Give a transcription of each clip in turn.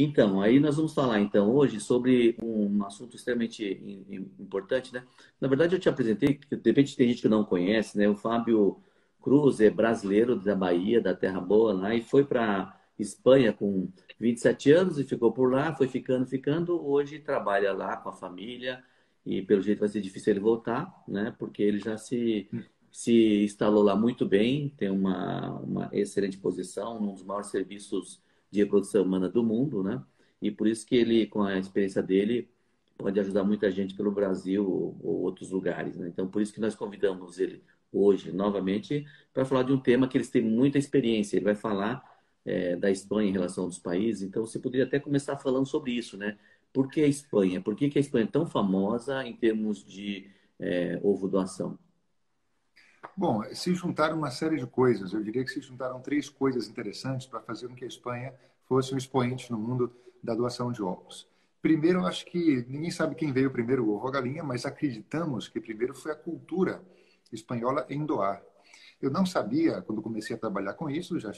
Então, aí nós vamos falar então hoje sobre um assunto extremamente importante, né? Na verdade, eu te apresentei, que de repente tem gente que não conhece, né? O Fábio Cruz é brasileiro da Bahia, da Terra Boa lá, e foi para Espanha com 27 anos e ficou por lá, foi ficando. Hoje trabalha lá com a família e pelo jeito vai ser difícil ele voltar, né? Porque ele já se instalou lá muito bem, tem uma excelente posição, um dos maiores serviços de reprodução humana do mundo, né? E por isso que ele, com a experiência dele, pode ajudar muita gente pelo Brasil ou outros lugares, né? Então, por isso que nós convidamos ele hoje, novamente, para falar de um tema que eles têm muita experiência. Ele vai falar da Espanha em relação aos países. Então, você poderia até começar falando sobre isso, né? Por que a Espanha? Por que que a Espanha é tão famosa em termos de ovo doação? Bom, se juntaram uma série de coisas. Eu diria que se juntaram três coisas interessantes para fazer com que a Espanha fosse um expoente no mundo da doação de ovos. Primeiro, eu acho que ninguém sabe quem veio primeiro, o ovo ou a galinha, mas acreditamos que primeiro foi a cultura espanhola em doar. Eu não sabia quando comecei a trabalhar com isso, já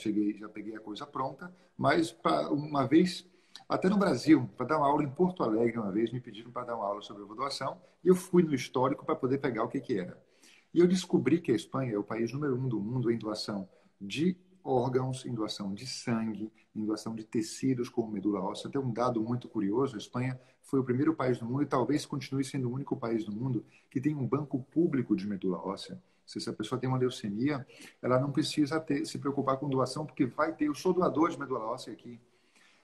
peguei a coisa pronta, mas uma vez, até no Brasil, para dar uma aula em Porto Alegre, uma vez me pediram para dar uma aula sobre ovo doação e eu fui no histórico para poder pegar o que era. E eu descobri que a Espanha é o país número um do mundo em doação de órgãos, em doação de sangue, em doação de tecidos como medula óssea. Tem um dado muito curioso: a Espanha foi o primeiro país do mundo e talvez continue sendo o único país do mundo que tem um banco público de medula óssea. Se essa pessoa tem uma leucemia, ela não precisa se preocupar com doação, porque vai ter, eu sou doador de medula óssea aqui.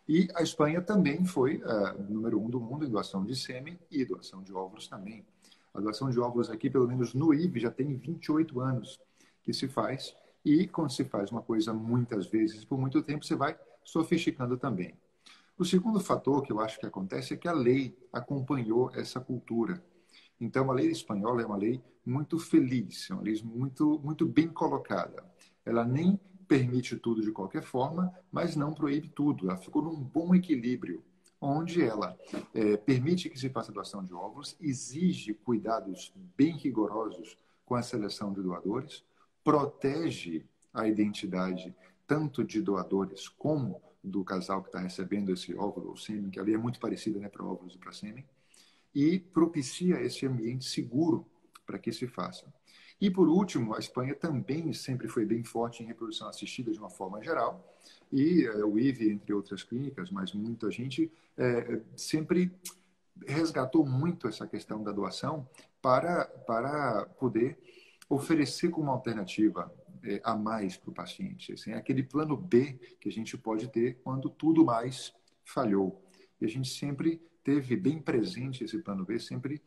E a Espanha também foi número um do mundo em doação de sêmen e doação de óvulos também. A doação de óvulos aqui, pelo menos no IVE, já tem 28 anos que se faz. E quando se faz uma coisa muitas vezes por muito tempo, você vai sofisticando também. O segundo fator que eu acho que acontece é que a lei acompanhou essa cultura. Então, a lei espanhola é uma lei muito feliz, é uma lei muito bem colocada. Ela nem permite tudo de qualquer forma, mas não proíbe tudo. Ela ficou num bom equilíbrio, onde ela permite que se faça doação de óvulos, exige cuidados bem rigorosos com a seleção de doadores, protege a identidade tanto de doadores como do casal que está recebendo esse óvulo ou sêmen, que ali é muito parecida, né, para óvulos e para sêmen, e propicia esse ambiente seguro para que se faça. E, por último, a Espanha também sempre foi bem forte em reprodução assistida de uma forma geral, e o IVE, entre outras clínicas, mas muita gente sempre resgatou muito essa questão da doação para poder oferecer como alternativa a mais para o paciente. Assim, é aquele plano B que a gente pode ter quando tudo mais falhou. E a gente sempre teve bem presente esse plano B, sempre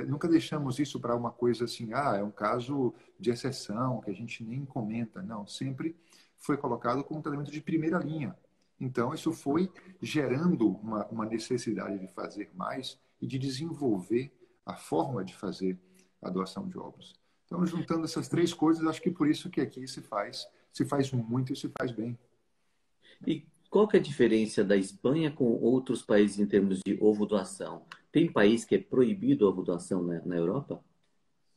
nunca deixamos isso para uma coisa assim, é um caso de exceção que a gente nem comenta. Não, sempre foi colocado como um tratamento de primeira linha. Então, isso foi gerando uma necessidade de fazer mais e de desenvolver a forma de fazer a doação de óvulos. Então, juntando essas três coisas, acho que por isso que aqui se faz muito e se faz bem. E qual que é a diferença da Espanha com outros países em termos de ovo doação? Tem país que é proibido ovo doação na Europa?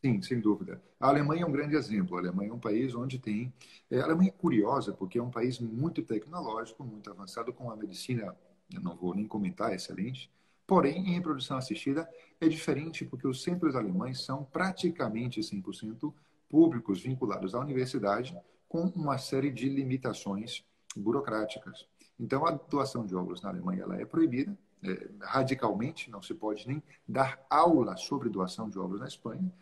Sim, sem dúvida. A Alemanha é um grande exemplo. A Alemanha é um país onde tem. A Alemanha é curiosa porque é um país muito tecnológico, muito avançado, com a medicina, eu não vou nem comentar, excelente. Porém, em reprodução assistida é diferente porque os centros alemães são praticamente 100% públicos, vinculados à universidade, com uma série de limitações burocráticas. Então, a doação de óvulos na Alemanha ela é proibida radicalmente, não se pode nem dar aula sobre doação de óvulos na Espanha,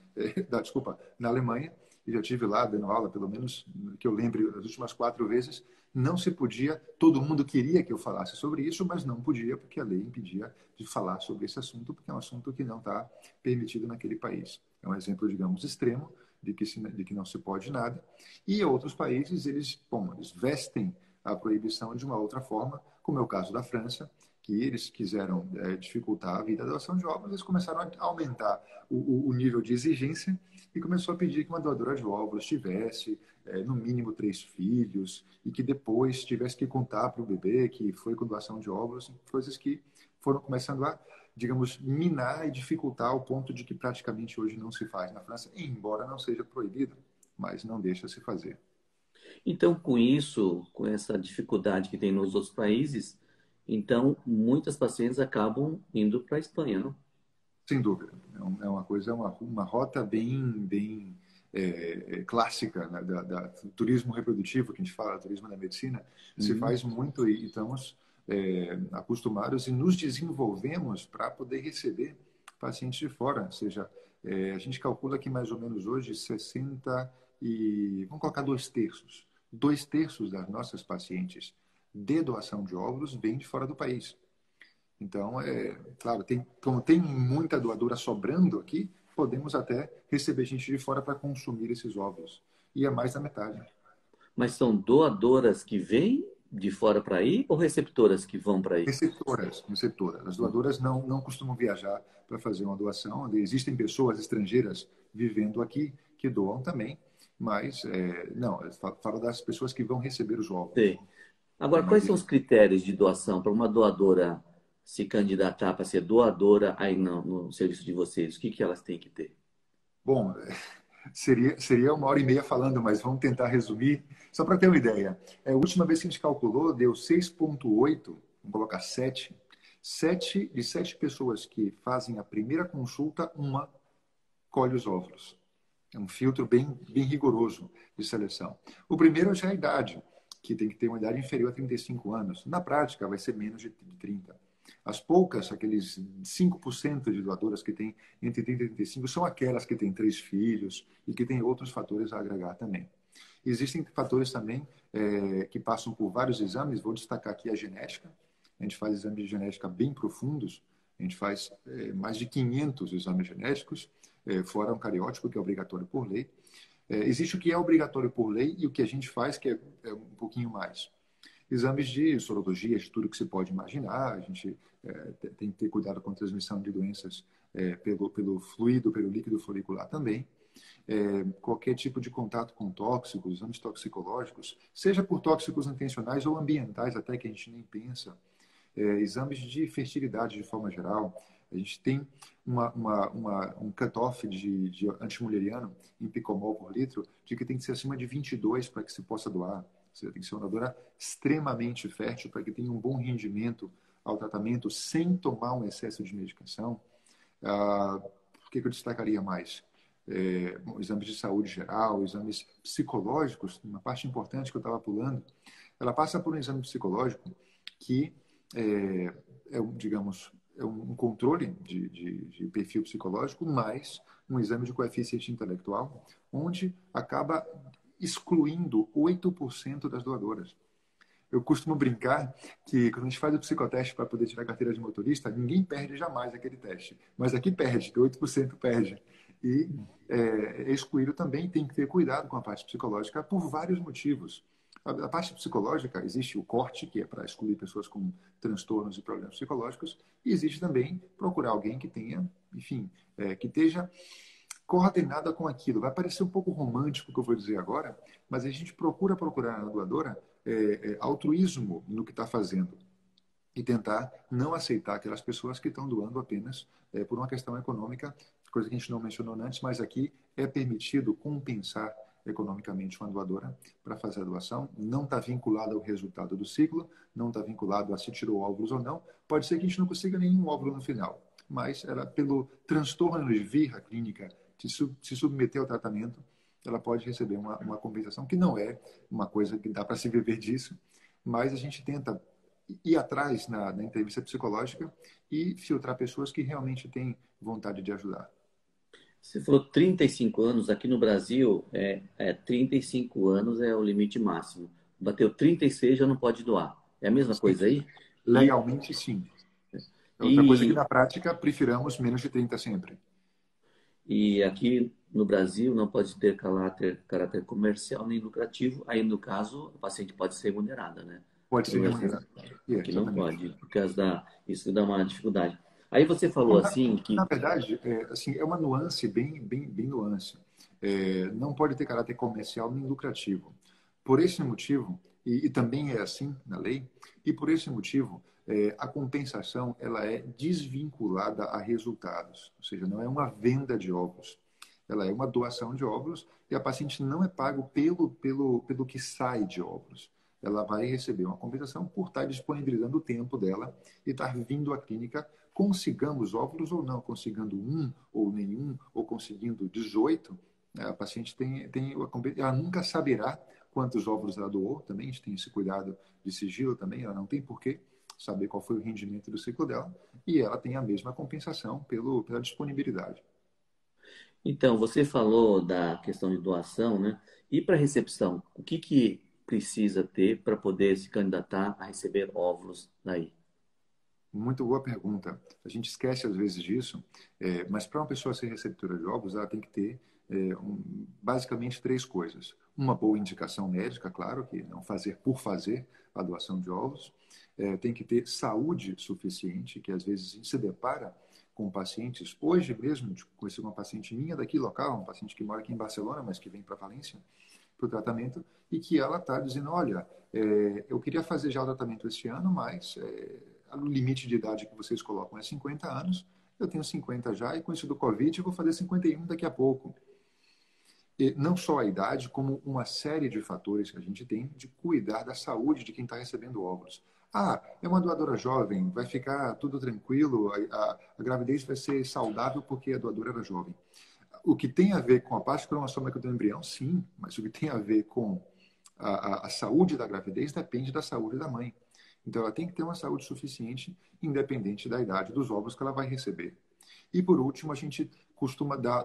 desculpa, na Alemanha, e já tive lá dando aula, pelo menos que eu lembre, as últimas 4 vezes, não se podia, todo mundo queria que eu falasse sobre isso, mas não podia, porque a lei impedia de falar sobre esse assunto, porque é um assunto que não está permitido naquele país. É um exemplo, digamos, extremo, de que não se pode nada. E outros países, eles vestem a proibição de uma outra forma, como é o caso da França, que eles quiseram dificultar a vida da doação de óvulos, eles começaram a aumentar o nível de exigência e começou a pedir que uma doadora de óvulos tivesse no mínimo 3 filhos e que depois tivesse que contar para o bebê que foi com doação de óvulos, coisas que foram começando a, digamos, minar e dificultar ao ponto de que praticamente hoje não se faz na França, embora não seja proibido, mas não deixa se fazer. Então, com isso, com essa dificuldade que tem nos outros países, Então, muitas pacientes acabam indo para a Espanha, não? Sem dúvida. É uma coisa, uma rota bem clássica, né, do turismo reprodutivo, que a gente fala, turismo da medicina, se Uhum. faz muito e estamos acostumados e nos desenvolvemos para poder receber pacientes de fora. Ou seja, a gente calcula que mais ou menos hoje 60 e... Vamos colocar dois terços. Dois terços das nossas pacientes de doação de óvulos vêm de fora do país. Então, claro, como tem muita doadora sobrando aqui, podemos até receber gente de fora para consumir esses óvulos. E é mais da metade. Mas são doadoras que vêm de fora para aí ou receptoras que vão para aí? Receptoras, receptoras. As doadoras não costumam viajar para fazer uma doação. Existem pessoas estrangeiras vivendo aqui que doam também, mas não, eu falo das pessoas que vão receber os óvulos. Sei. Agora, quais são os critérios de doação para uma doadora se candidatar para ser doadora aí no serviço de vocês? O que que elas têm que ter? Bom, seria uma hora e meia falando, mas vamos tentar resumir. Só para ter uma ideia, a última vez que a gente calculou, deu 6,8, vamos colocar 7. 7 pessoas que fazem a primeira consulta, uma colhe os óvulos. É um filtro bem rigoroso de seleção. O primeiro já é a idade, que tem que ter uma idade inferior a 35 anos. Na prática, vai ser menos de 30. As poucas, aqueles 5% de doadoras que têm entre 30 e 35, são aquelas que têm 3 filhos e que têm outros fatores a agregar também. Existem fatores também que passam por vários exames, vou destacar aqui a genética. A gente faz exames de genética bem profundos, a gente faz mais de 500 exames genéticos, fora um cariótipo, que é obrigatório por lei. Existe o que é obrigatório por lei e o que a gente faz, que é um pouquinho mais. Exames de sorologia, de tudo que você pode imaginar. A gente tem que ter cuidado com a transmissão de doenças pelo fluido, pelo líquido folicular também. Qualquer tipo de contato com tóxicos, exames toxicológicos, seja por tóxicos intencionais ou ambientais, até que a gente nem pensa. Exames de fertilidade de forma geral. A gente tem um cutoff de antimuleriano em picomol por litro de que tem que ser acima de 22 para que se possa doar. Você tem que ser uma doadora extremamente fértil para que tenha um bom rendimento ao tratamento sem tomar um excesso de medicação. O que eu destacaria mais? Exames de saúde geral, exames psicológicos, uma parte importante que eu estava pulando, ela passa por um exame psicológico que digamos, um controle de perfil psicológico, mais um exame de coeficiente intelectual, onde acaba excluindo 8% das doadoras. Eu costumo brincar que quando a gente faz o psicoteste para poder tirar a carteira de motorista, ninguém perde jamais aquele teste. Mas aqui perde, 8% perde. E excluído também tem que ter cuidado com a parte psicológica por vários motivos. A parte psicológica, existe o corte, que é para excluir pessoas com transtornos e problemas psicológicos, e existe também procurar alguém que tenha, enfim, que esteja coordenada com aquilo. Vai parecer um pouco romântico o que eu vou dizer agora, mas a gente procurar na doadora altruísmo no que está fazendo e tentar não aceitar aquelas pessoas que estão doando apenas por uma questão econômica, coisa que a gente não mencionou antes, mas aqui é permitido compensar economicamente uma doadora para fazer a doação. Não está vinculado ao resultado do ciclo, não está vinculado a se tirou óvulos ou não. Pode ser que a gente não consiga nenhum óvulo no final, mas ela, pelo transtorno de vir à clínica, se submeter ao tratamento, ela pode receber uma compensação, que não é uma coisa que dá para se viver disso, mas a gente tenta ir atrás na entrevista psicológica e filtrar pessoas que realmente têm vontade de ajudar. Você falou 35 anos, aqui no Brasil, 35 anos é o limite máximo. Bateu 36 já não pode doar. É a mesma Sim, coisa aí? legalmente, sim. Outra coisa é que, E, na prática, prefiramos menos de 30 sempre. e aqui no Brasil não pode ter caráter comercial nem lucrativo. Aí, no caso, a paciente pode ser remunerada, né? Pode ser Pelo menos remunerado. aqui não Exatamente. pode, por causa isso dá uma dificuldade. Aí você falou assim Na que verdade, assim, é uma nuance bem nuance. Não pode ter caráter comercial nem lucrativo. Por esse motivo, e também é assim na lei, e por esse motivo, a compensação ela é desvinculada a resultados, ou seja, não é uma venda de óvulos. Ela é uma doação de óvulos e a paciente não é pago pelo que sai de óvulos. ela vai receber uma compensação por estar disponibilizando o tempo dela e estar vindo à clínica, consigamos óvulos ou não, consigando um ou nenhum, ou conseguindo 18, a paciente ela nunca saberá quantos óvulos ela doou, também a gente tem esse cuidado de sigilo também, ela não tem porquê saber qual foi o rendimento do ciclo dela, e ela tem a mesma compensação pela disponibilidade. Então, você falou da questão de doação, né? E para recepção, o que que precisa ter para poder se candidatar a receber óvulos daí? Muito boa pergunta. A gente esquece às vezes disso, mas para uma pessoa ser receptora de óvulos, ela tem que ter basicamente três coisas. Uma boa indicação médica, claro, que não fazer por fazer a doação de óvulos. Tem que ter saúde suficiente, que às vezes a gente se depara com pacientes. Hoje mesmo, conheci uma paciente minha daqui local, um paciente que mora aqui em Barcelona, mas que vem para Valência para o tratamento, e que ela está dizendo, olha, eu queria fazer já o tratamento este ano, mas o limite de idade que vocês colocam é 50 anos, eu tenho 50 já, e com isso do Covid eu vou fazer 51 daqui a pouco. E não só a idade, como uma série de fatores que a gente tem de cuidar da saúde de quem está recebendo óvulos. Ah, é uma doadora jovem, vai ficar tudo tranquilo, a gravidez vai ser saudável porque a doadora era jovem. O que tem a ver com a parte cromossômica do embrião, sim, mas o que tem a ver com a saúde da gravidez depende da saúde da mãe. Então, ela tem que ter uma saúde suficiente, independente da idade dos óvulos que ela vai receber. E, por último, a gente costuma dar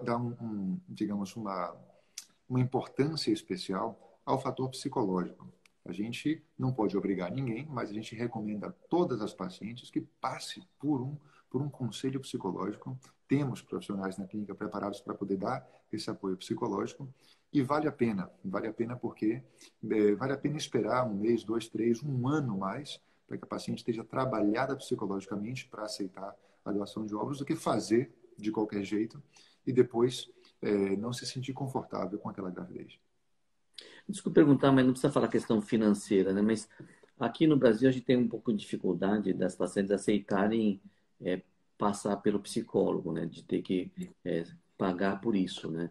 digamos, uma importância especial ao fator psicológico. A gente não pode obrigar ninguém, mas a gente recomenda a todas as pacientes que passe por um conselho psicológico. Temos profissionais na clínica preparados para poder dar esse apoio psicológico e vale a pena porque vale a pena esperar um mês, dois, três, um ano mais para que a paciente esteja trabalhada psicologicamente para aceitar a doação de óvulos do que fazer de qualquer jeito e depois não se sentir confortável com aquela gravidez. Desculpa perguntar, mas não precisa falar questão financeira, né? Mas aqui no Brasil a gente tem um pouco de dificuldade das pacientes aceitarem é, passar pelo psicólogo, né? De ter que pagar por isso, né?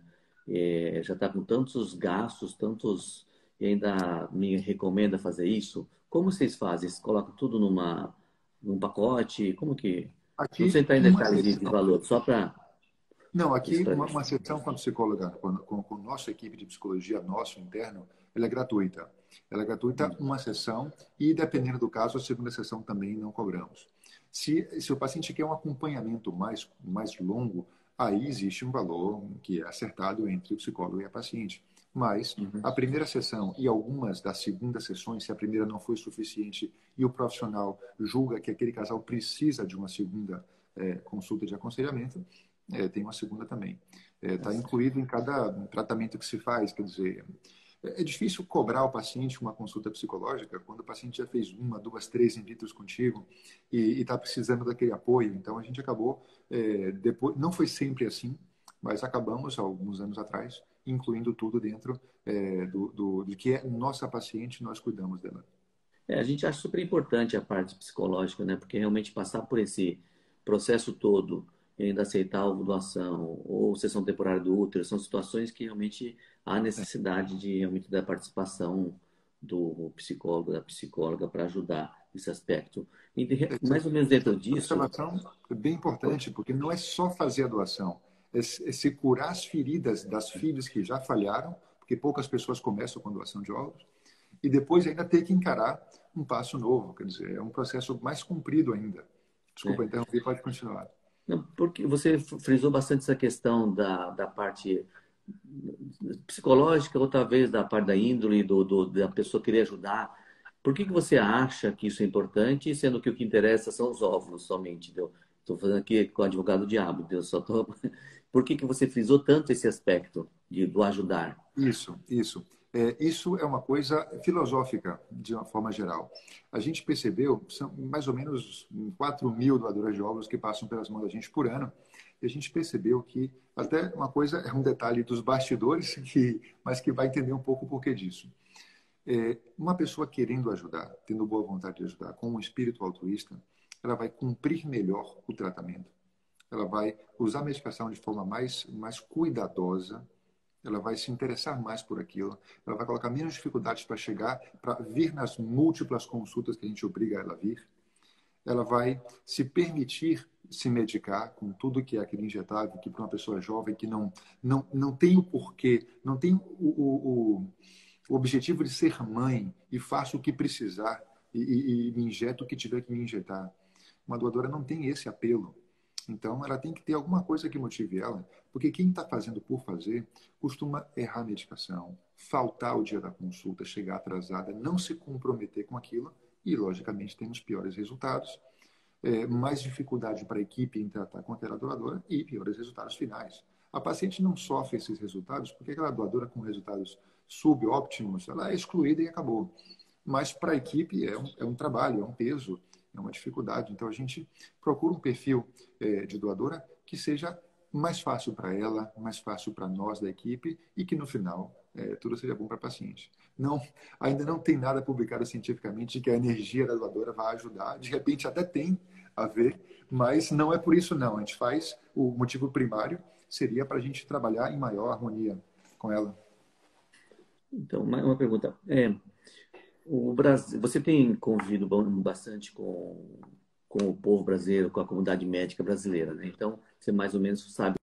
Já está com tantos gastos, tantos e ainda me recomenda fazer isso. Como vocês fazem? Vocês colocam tudo num pacote? Como que? Não Aqui, precisa entrar em uma detalhes de sessão. valor, só para Não, aqui uma esclarecer. sessão com a psicóloga, com nossa equipe de psicologia, nosso interno, ela é gratuita. Ela é gratuita uma sessão e, dependendo do caso, a segunda sessão também não cobramos. Se o paciente quer um acompanhamento mais longo, aí existe um valor que é acertado entre o psicólogo e a paciente. Mas Uhum. a primeira sessão e algumas das segundas sessões, se a primeira não foi suficiente e o profissional julga que aquele casal precisa de uma segunda consulta de aconselhamento, tem uma segunda também. Tá Está certo. incluído em cada tratamento que se faz, quer dizer, é difícil cobrar ao paciente uma consulta psicológica quando o paciente já fez uma, duas, três in vitros contigo e está precisando daquele apoio. Então, a gente acabou, depois, não foi sempre assim, mas acabamos, alguns anos atrás, incluindo tudo dentro do que é nossa paciente, nós cuidamos dela. A gente acha super importante a parte psicológica, né? Porque realmente passar por esse processo todo e ainda aceitar a doação ou sessão temporária do útero são situações que realmente há necessidade de realmente da participação do psicólogo, da psicóloga para ajudar nesse aspecto. E mais ou menos dentro Essa disso, observação é bem importante, porque não é só fazer a doação, é se curar as feridas das filhas que já falharam, porque poucas pessoas começam com doação de órgãos, e depois ainda ter que encarar um passo novo, quer dizer, é um processo mais comprido ainda. né? Desculpa interromper, pode continuar. Não, porque você frisou bastante essa questão da parte psicológica ou talvez da parte da índole da pessoa querer ajudar. Por que você acha que isso é importante, sendo que o que interessa são os óvulos somente? Estou fazendo aqui com o advogado do diabo, Deus, só tô... Por que você frisou tanto esse aspecto do ajudar? Isso. Isso é uma coisa filosófica, de uma forma geral. A gente percebeu, são mais ou menos 4.000 doadores de óvulos que passam pelas mãos da gente por ano, e a gente percebeu que, até uma coisa, é um detalhe dos bastidores, mas que vai entender um pouco o porquê disso. Uma pessoa querendo ajudar, tendo boa vontade de ajudar, com um espírito altruísta, ela vai cumprir melhor o tratamento. Ela vai usar a medicação de forma mais cuidadosa, ela vai se interessar mais por aquilo, ela vai colocar menos dificuldades para chegar, para vir nas múltiplas consultas que a gente obriga ela a vir, ela vai se permitir se medicar com tudo que é aquele injetável, que para uma pessoa jovem que não tem o porquê, não tem o objetivo de ser mãe e faça o que precisar e me injeta o que tiver que me injetar. Uma doadora não tem esse apelo. Então, ela tem que ter alguma coisa que motive ela, porque quem está fazendo por fazer costuma errar a medicação, faltar o dia da consulta, chegar atrasada, não se comprometer com aquilo e, logicamente, temos piores resultados, mais dificuldade para a equipe em tratar com aquela doadora e piores resultados finais. A paciente não sofre esses resultados porque aquela doadora com resultados subóptimos, ela é excluída e acabou. Mas para a equipe é um trabalho, é um peso, é uma dificuldade. Então a gente procura um perfil de doadora que seja mais fácil para ela, mais fácil para nós da equipe e que no final tudo seja bom para a paciente. Não, ainda não tem nada publicado cientificamente de que a energia da doadora vai ajudar. De repente até tem a ver, mas não é por isso não. A gente faz, o motivo primário seria para a gente trabalhar em maior harmonia com ela. Então, uma pergunta. O Brasil, você tem convivido bastante com o povo brasileiro, com a comunidade médica brasileira, né? Então, você mais ou menos sabe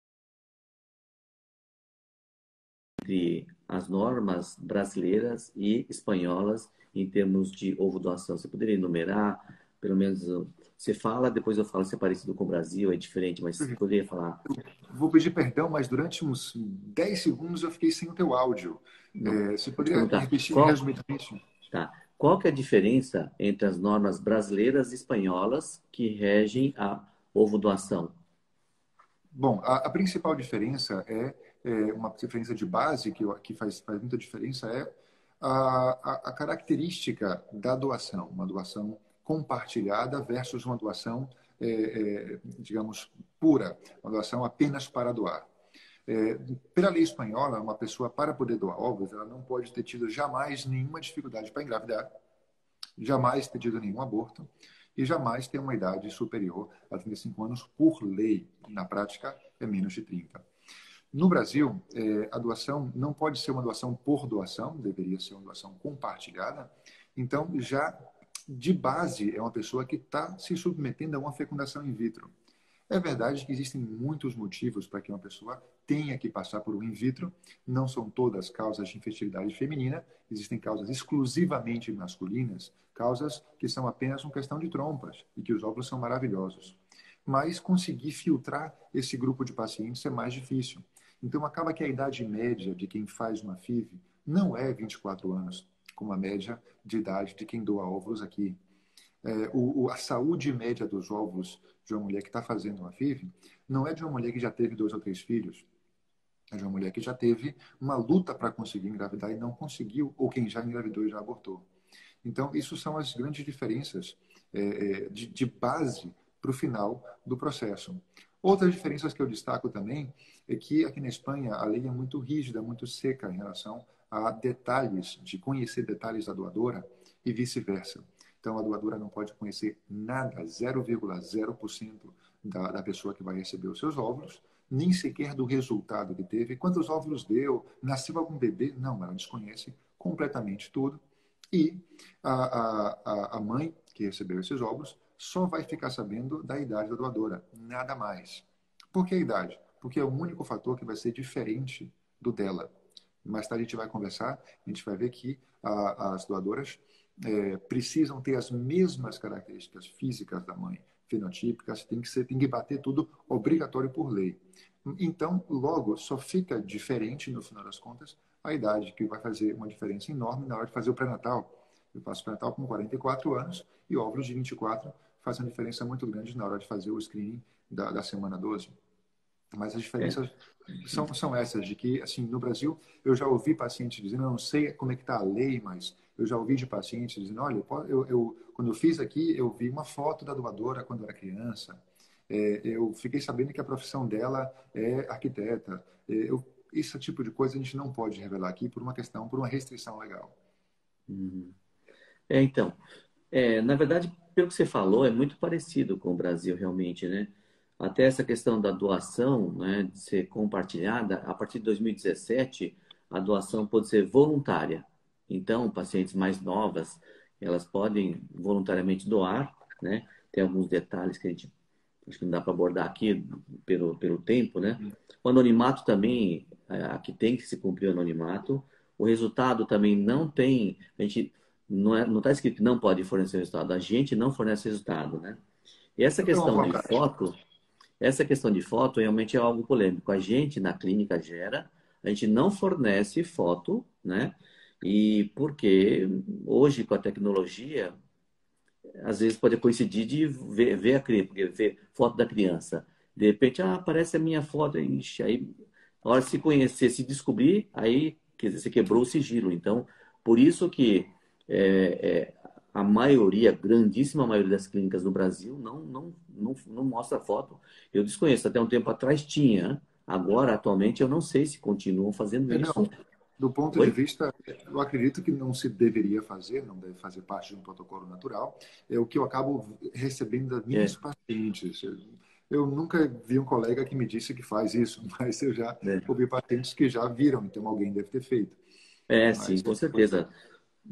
entre as normas brasileiras e espanholas em termos de ovo doação. Você poderia enumerar, pelo menos, você fala, depois eu falo se é parecido com o Brasil, é diferente, mas você poderia falar. Vou pedir perdão, mas durante uns 10 segundos eu fiquei sem o teu áudio. Não. Você Vou te poderia perguntar, repetir resumidamente? tá, qual que é a diferença entre as normas brasileiras e espanholas que regem a ovo doação? Bom, a principal diferença uma diferença de base que faz muita diferença a característica da doação, uma doação compartilhada versus uma doação, digamos, pura, uma doação apenas para doar. Pela lei espanhola, uma pessoa, para poder doar ovos, ela não pode ter tido jamais nenhuma dificuldade para engravidar, jamais ter tido nenhum aborto e jamais ter uma idade superior a 35 anos por lei. Na prática, é menos de 30. No Brasil, a doação não pode ser uma doação por doação, deveria ser uma doação compartilhada. Então, já de base, é uma pessoa que está se submetendo a uma fecundação in vitro. É verdade que existem muitos motivos para que uma pessoa tenha que passar por um in vitro. Não são todas causas de infertilidade feminina. Existem causas exclusivamente masculinas, causas que são apenas uma questão de trompas e que os óvulos são maravilhosos. Mas conseguir filtrar esse grupo de pacientes é mais difícil. Então, acaba que a idade média de quem faz uma FIV não é 24 anos, como a média de idade de quem doa óvulos aqui. A saúde média dos óvulos de uma mulher que está fazendo uma FIV não é de uma mulher que já teve 2 ou 3 filhos. É de uma mulher que já teve uma luta para conseguir engravidar e não conseguiu, ou quem já engravidou e já abortou. Então, isso são as grandes diferenças de base para o final do processo. Outras diferenças que eu destaco também é que aqui na Espanha a lei é muito rígida, muito seca em relação a detalhes, de conhecer detalhes da doadora e vice-versa. Então, a doadora não pode conhecer nada, 0,0% da pessoa que vai receber os seus óvulos, nem sequer do resultado que teve, quantos óvulos deu, nasceu algum bebê. Não, ela desconhece completamente tudo. E a mãe que recebeu esses óvulos só vai ficar sabendo da idade da doadora, nada mais. Por que a idade? Porque é o único fator que vai ser diferente do dela. Mais tarde a gente vai conversar, a gente vai ver que as doadoras precisam ter as mesmas características físicas da mãe, fenotípicas, tem que bater tudo obrigatório por lei. Então, logo, só fica diferente, no final das contas, a idade, que vai fazer uma diferença enorme na hora de fazer o pré-natal. Eu faço pré-natal com 44 anos e óvulos de 24 faz uma diferença muito grande na hora de fazer o screening da semana 12. Mas as É, diferenças são essas, de que, assim, no Brasil, eu já ouvi pacientes dizendo, eu não sei como é que está a lei, mas eu já ouvi de pacientes dizendo, olha, quando eu fiz aqui, eu vi uma foto da doadora quando eu era criança, eu fiquei sabendo que a profissão dela é arquiteta. Esse tipo de coisa a gente não pode revelar aqui por uma restrição legal. uhum. Então, na verdade, pelo que você falou, é muito parecido com o Brasil, realmente, né? até essa questão da doação, né, de ser compartilhada, a partir de 2017, a doação pode ser voluntária. Então, pacientes mais novas, elas podem voluntariamente doar, né? Tem alguns detalhes que a gente acho que não dá para abordar aqui pelo tempo, né? O anonimato também, aqui tem que se cumprir o anonimato. O resultado também não tem, a gente não está escrito que não pode fornecer resultado, a gente não fornece resultado, né? E essa É uma questão boa de prática. foto, essa questão de foto realmente é algo polêmico. A gente na clínica gera, a gente não fornece foto, né? E porque hoje com a tecnologia às vezes pode coincidir de ver a criança, porque ver foto da criança. De repente, aparece a minha foto, ixi, aí, na hora de se conhecer, se descobrir, aí, quer dizer, você quebrou o sigilo. Então, por isso que a maioria, grandíssima maioria das clínicas no Brasil não mostra foto. Eu desconheço, até um tempo atrás tinha, agora, atualmente, eu não sei se continuam fazendo isso. Não, do ponto de Oi? vista, eu acredito que não se deveria fazer, não deve fazer parte de um protocolo natural. É o que eu acabo recebendo das É, minhas pacientes. Eu nunca vi um colega que me disse que faz isso, mas eu já é. ouvi pacientes que já viram, então alguém deve ter feito. Sim, Mas com certeza.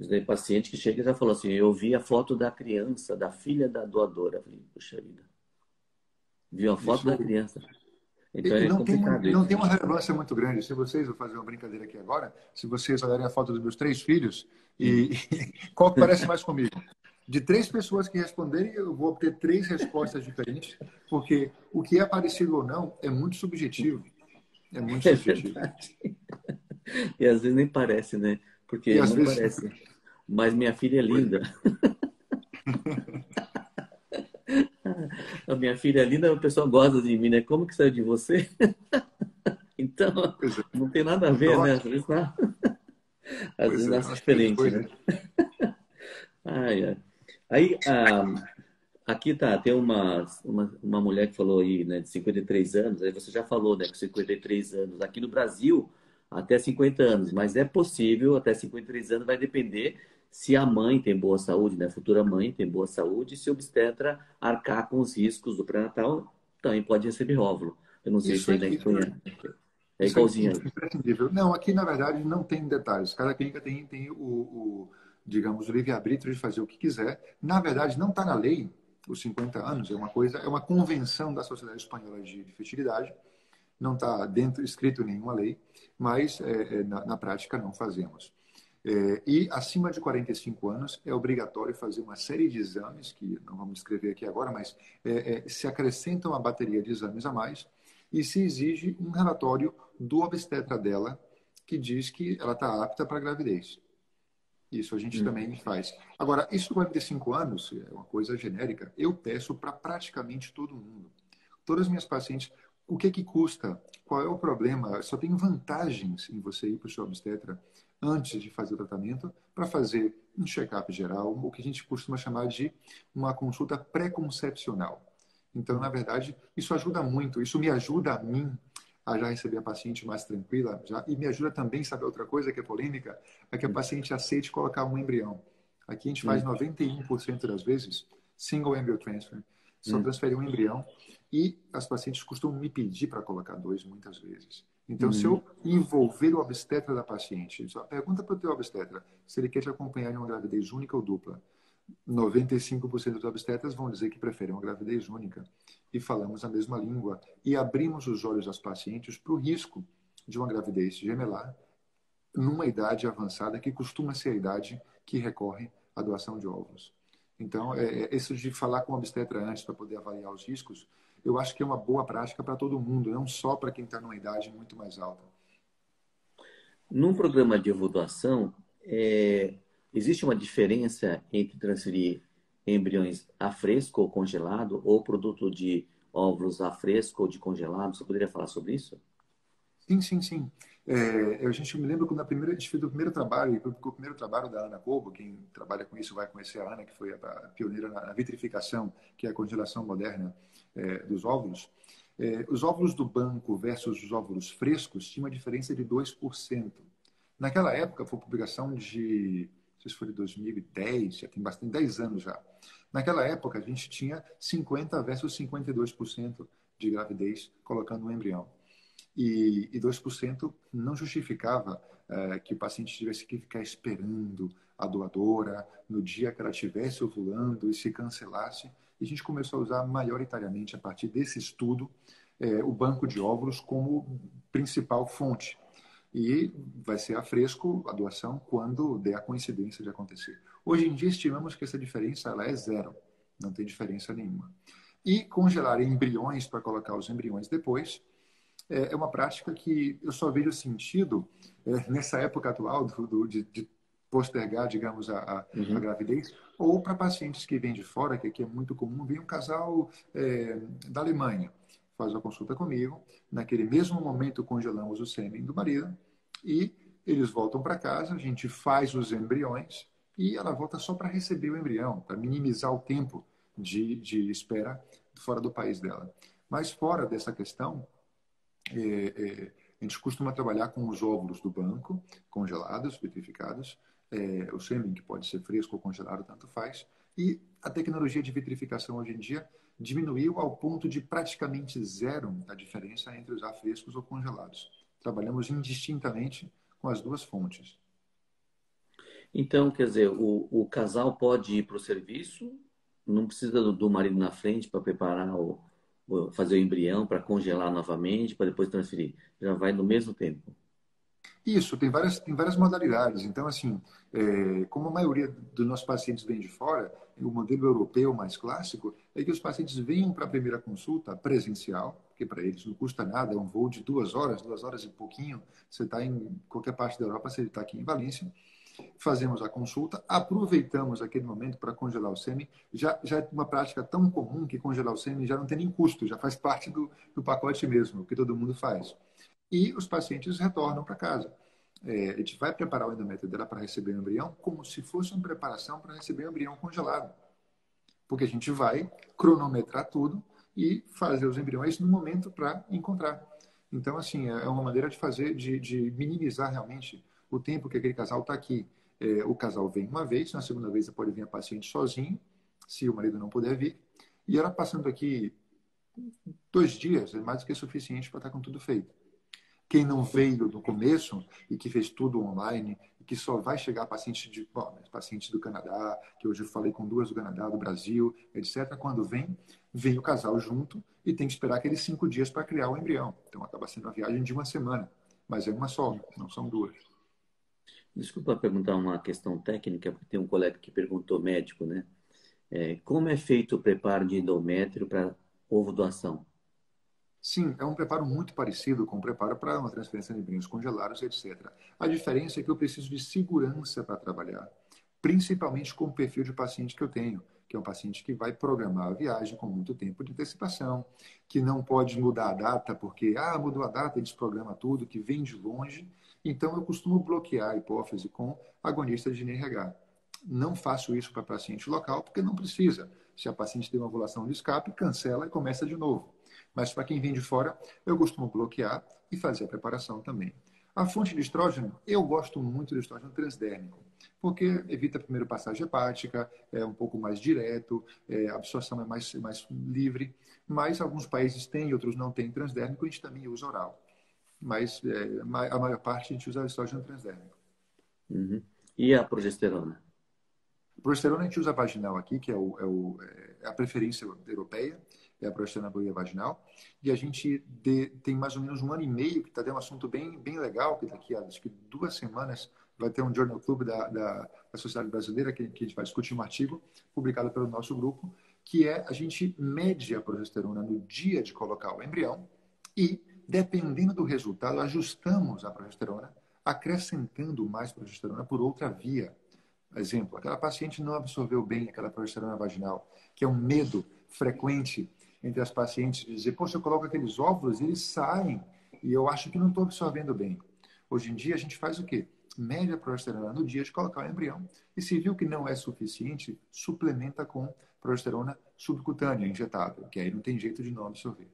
Tem paciente que chega e já falou assim: eu vi a foto da criança, da filha da doadora. Eu falei, puxa vida, viu a foto da isso criança. Então e é não tem, complicado não isso. tem uma relevância muito grande. Se vocês, vou fazer uma brincadeira aqui agora, se vocês olharem a foto dos meus três filhos, Hum. e qual que parece mais comigo? De três pessoas que responderem, eu vou obter três respostas diferentes, porque o que é parecido ou não é muito subjetivo. É muito É subjetivo. verdade. E às vezes nem parece, né? E Porque às não vezes, parece. Mas minha filha é linda. A minha filha é linda, o pessoal gosta de mim, né? Como que saiu de você? Então, pois é, não tem nada a ver, né? nossa, Às vezes pois é, nasce uma série de diferente, né? coisas. Ai, ai. Aí, aqui tá, tem uma mulher que falou aí, né, de 53 anos, aí você já falou, né, que 53 anos, aqui no Brasil, até 50 anos, mas é possível, até 53 anos, vai depender se a mãe tem boa saúde, né, a futura mãe tem boa saúde, e se o obstetra arcar com os riscos do pré-natal, também pode receber óvulo. Eu não sei se Isso aí é, na isso Espanha é Isso é igualzinho aí. imprescindível. Não, aqui, na verdade, não tem detalhes. Cada clínica tem digamos, o livre-arbítrio de fazer o que quiser. Na verdade, não está na lei os 50 anos, é uma convenção da Sociedade Espanhola de Fertilidade, não está dentro, escrito em nenhuma lei, mas na prática não fazemos. E acima de 45 anos é obrigatório fazer uma série de exames, que não vamos descrever aqui agora, mas se acrescenta uma bateria de exames a mais e se exige um relatório do obstetra dela que diz que ela está apta para a gravidez. Isso a gente também faz. Agora, isso 45 anos é uma coisa genérica. Eu peço para praticamente todo mundo. Todas as minhas pacientes, o que que custa? Qual é o problema? Só tem vantagens em você ir para o seu obstetra antes de fazer o tratamento para fazer um check-up geral, o que a gente costuma chamar de uma consulta pré-concepcional. Então, na verdade, isso ajuda muito. Isso me ajuda a mim a já receber a paciente mais tranquila já, e me ajuda também, sabe outra coisa que é polêmica? É que a paciente aceite colocar um embrião. Aqui a gente faz Hum, 91% das vezes single embryo transfer. Só hum, transferir um embrião e as pacientes costumam me pedir para colocar dois muitas vezes. Então, se hum. eu envolver o obstetra da paciente, só pergunta para o teu obstetra se ele quer te acompanhar em uma gravidez única ou dupla. 95% dos obstetras vão dizer que preferem uma gravidez única e falamos a mesma língua e abrimos os olhos das pacientes para o risco de uma gravidez gemelar numa idade avançada que costuma ser a idade que recorre à doação de óvulos. Então, isso de falar com o obstetra antes para poder avaliar os riscos, eu acho que é uma boa prática para todo mundo, não só para quem está numa idade muito mais alta. Num programa de ovulação, existe uma diferença entre transferir embriões a fresco ou congelado ou produto de óvulos a fresco ou de congelado? Você poderia falar sobre isso? Sim, sim, sim. A gente me lembra quando a gente fez o primeiro trabalho, e o primeiro trabalho da Ana Cobo, quem trabalha com isso vai conhecer a Ana, que foi a pioneira na vitrificação, que é a congelação moderna dos óvulos. Os óvulos do banco versus os óvulos frescos tinha uma diferença de 2%. Naquela época, foi publicação de não sei se foi de 2010, já tem bastante, 10 anos já. Naquela época, a gente tinha 50 versus 52% de gravidez colocando um embrião. E 2% não justificava que o paciente tivesse que ficar esperando a doadora no dia que ela estivesse ovulando e se cancelasse. E a gente começou a usar majoritariamente, a partir desse estudo, o banco de óvulos como principal fonte. E vai ser a fresco a doação quando der a coincidência de acontecer. Hoje em dia, estimamos que essa diferença ela é zero, não tem diferença nenhuma. E congelar embriões para colocar os embriões depois é uma prática que eu só vejo sentido nessa época atual de postergar, digamos, a Uhum. gravidez, ou para pacientes que vêm de fora, que aqui é muito comum, vem um casal da Alemanha, faz a consulta comigo, naquele mesmo momento congelamos o sêmen do marido e eles voltam para casa, a gente faz os embriões e ela volta só para receber o embrião, para minimizar o tempo de espera fora do país dela. Mas fora dessa questão, a gente costuma trabalhar com os óvulos do banco, congelados, vitrificados, o sêmen, que pode ser fresco ou congelado, tanto faz. E a tecnologia de vitrificação hoje em dia diminuiu ao ponto de praticamente zero a diferença entre usar frescos ou congelados. Trabalhamos indistintamente com as duas fontes. Então, quer dizer, o casal pode ir para o serviço, não precisa do marido na frente para preparar fazer o embrião, para congelar novamente, para depois transferir. Já vai no mesmo tempo. Isso, tem várias modalidades. Então, assim, como a maioria dos nossos pacientes vem de fora, o modelo europeu mais clássico é que os pacientes vêm para a primeira consulta presencial, que para eles não custa nada, é um voo de 2 horas e pouquinho. Você está em qualquer parte da Europa, você está aqui em Valência. Fazemos a consulta, aproveitamos aquele momento para congelar o sêmen. Já é uma prática tão comum que congelar o sêmen já não tem nem custo, já faz parte do pacote mesmo, que todo mundo faz. E os pacientes retornam para casa. A gente vai preparar o endométrio dela para receber o embrião como se fosse uma preparação para receber o embrião congelado. Porque a gente vai cronometrar tudo e fazer os embriões no momento para encontrar. Então, assim, é uma maneira de fazer, de minimizar realmente o tempo que aquele casal está aqui. O casal vem uma vez, na segunda vez pode vir a paciente sozinho, se o marido não puder vir. E ela passando aqui 2 dias é mais do que suficiente para estar com tudo feito. Quem não veio do começo e que fez tudo online, e que só vai chegar pacientes do Canadá, que hoje eu falei com 2 do Canadá, do Brasil, etc. Quando vem o casal junto e tem que esperar aqueles 5 dias para criar o embrião. Então acaba sendo uma viagem de uma semana, mas é uma só, não são 2. Desculpa perguntar uma questão técnica, porque tem um colega que perguntou, médico, né? Como é feito o preparo de endométrio para ovo doação? Sim, é um preparo muito parecido com o preparo para uma transferência de embriões congelados, etc. A diferença é que eu preciso de segurança para trabalhar, principalmente com o perfil de paciente que eu tenho, que é um paciente que vai programar a viagem com muito tempo de antecipação, que não pode mudar a data porque, mudou a data e desprograma tudo, que vem de longe. Então, eu costumo bloquear a hipófise com agonista de NRH. Não faço isso para paciente local porque não precisa. Se a paciente tem uma ovulação de escape, cancela e começa de novo. Mas para quem vem de fora, eu costumo bloquear e fazer a preparação também. A fonte de estrógeno, eu gosto muito do estrógeno transdérmico, porque evita a primeira passagem hepática, é um pouco mais direto, a absorção é mais livre, mas alguns países têm, outros não têm transdérmico, a gente também usa oral. Mas a maior parte a gente usa estrógeno transdérmico. Uhum. E a progesterona? Progesterona a gente usa vaginal aqui, que é a preferência europeia, é a progesterona via vaginal. E a gente tem mais ou menos 1 ano e meio, que está tendo um assunto bem legal, que daqui a acho que 2 semanas vai ter um Journal Club da Sociedade Brasileira, que a gente vai discutir um artigo publicado pelo nosso grupo, que é a gente mede a progesterona no dia de colocar o embrião e, dependendo do resultado, ajustamos a progesterona, acrescentando mais progesterona por outra via. Exemplo, aquela paciente não absorveu bem aquela progesterona vaginal, que é um medo frequente entre as pacientes de dizer, poxa, eu coloco aqueles óvulos e eles saem e eu acho que não estou absorvendo bem. Hoje em dia a gente faz o quê? Mede a progesterona no dia de colocar o embrião e se viu que não é suficiente, suplementa com progesterona subcutânea injetável, que aí não tem jeito de não absorver.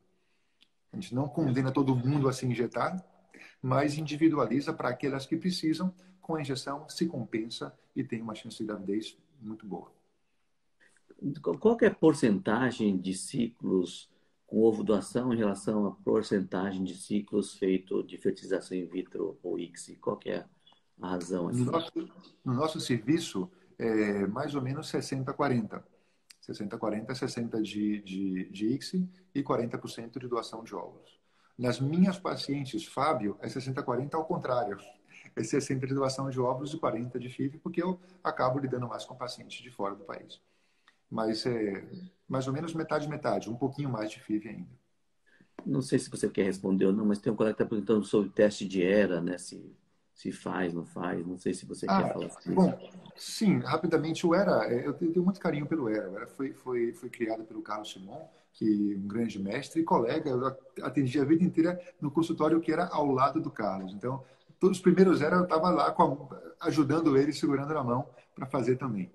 A gente não condena todo mundo a se injetar, mas individualiza para aquelas que precisam. Com a injeção, se compensa e tem uma chance de gravidez muito boa. Qual que é a porcentagem de ciclos com ovo doação em relação à porcentagem de ciclos feito de fertilização in vitro ou ICSI? Qual que é a razão No assim? nosso, no nosso serviço, é mais ou menos 60-40. 60-40, 60 de ICSI e 40% de doação de óvulos. Nas minhas pacientes, Fábio, é 60-40 ao contrário. É 60 de doação de óvulos e 40 de FIV, porque eu acabo lidando mais com pacientes de fora do país. Mas é mais ou menos metade, um pouquinho mais de FIV ainda. Não sei se você quer responder ou não, mas tem um colega que está perguntando sobre o teste de ERA, né? Se faz, não faz. Não sei se você quer falar sobre isso. Bom, sim, rapidamente, o ERA, eu tenho muito carinho pelo ERA. O ERA foi criado pelo Carlos Simon, que é um grande mestre e colega. Eu atendi a vida inteira no consultório que era ao lado do Carlos. Então, todos os primeiros ERA eu estava lá ajudando ele, segurando na mão para fazer também.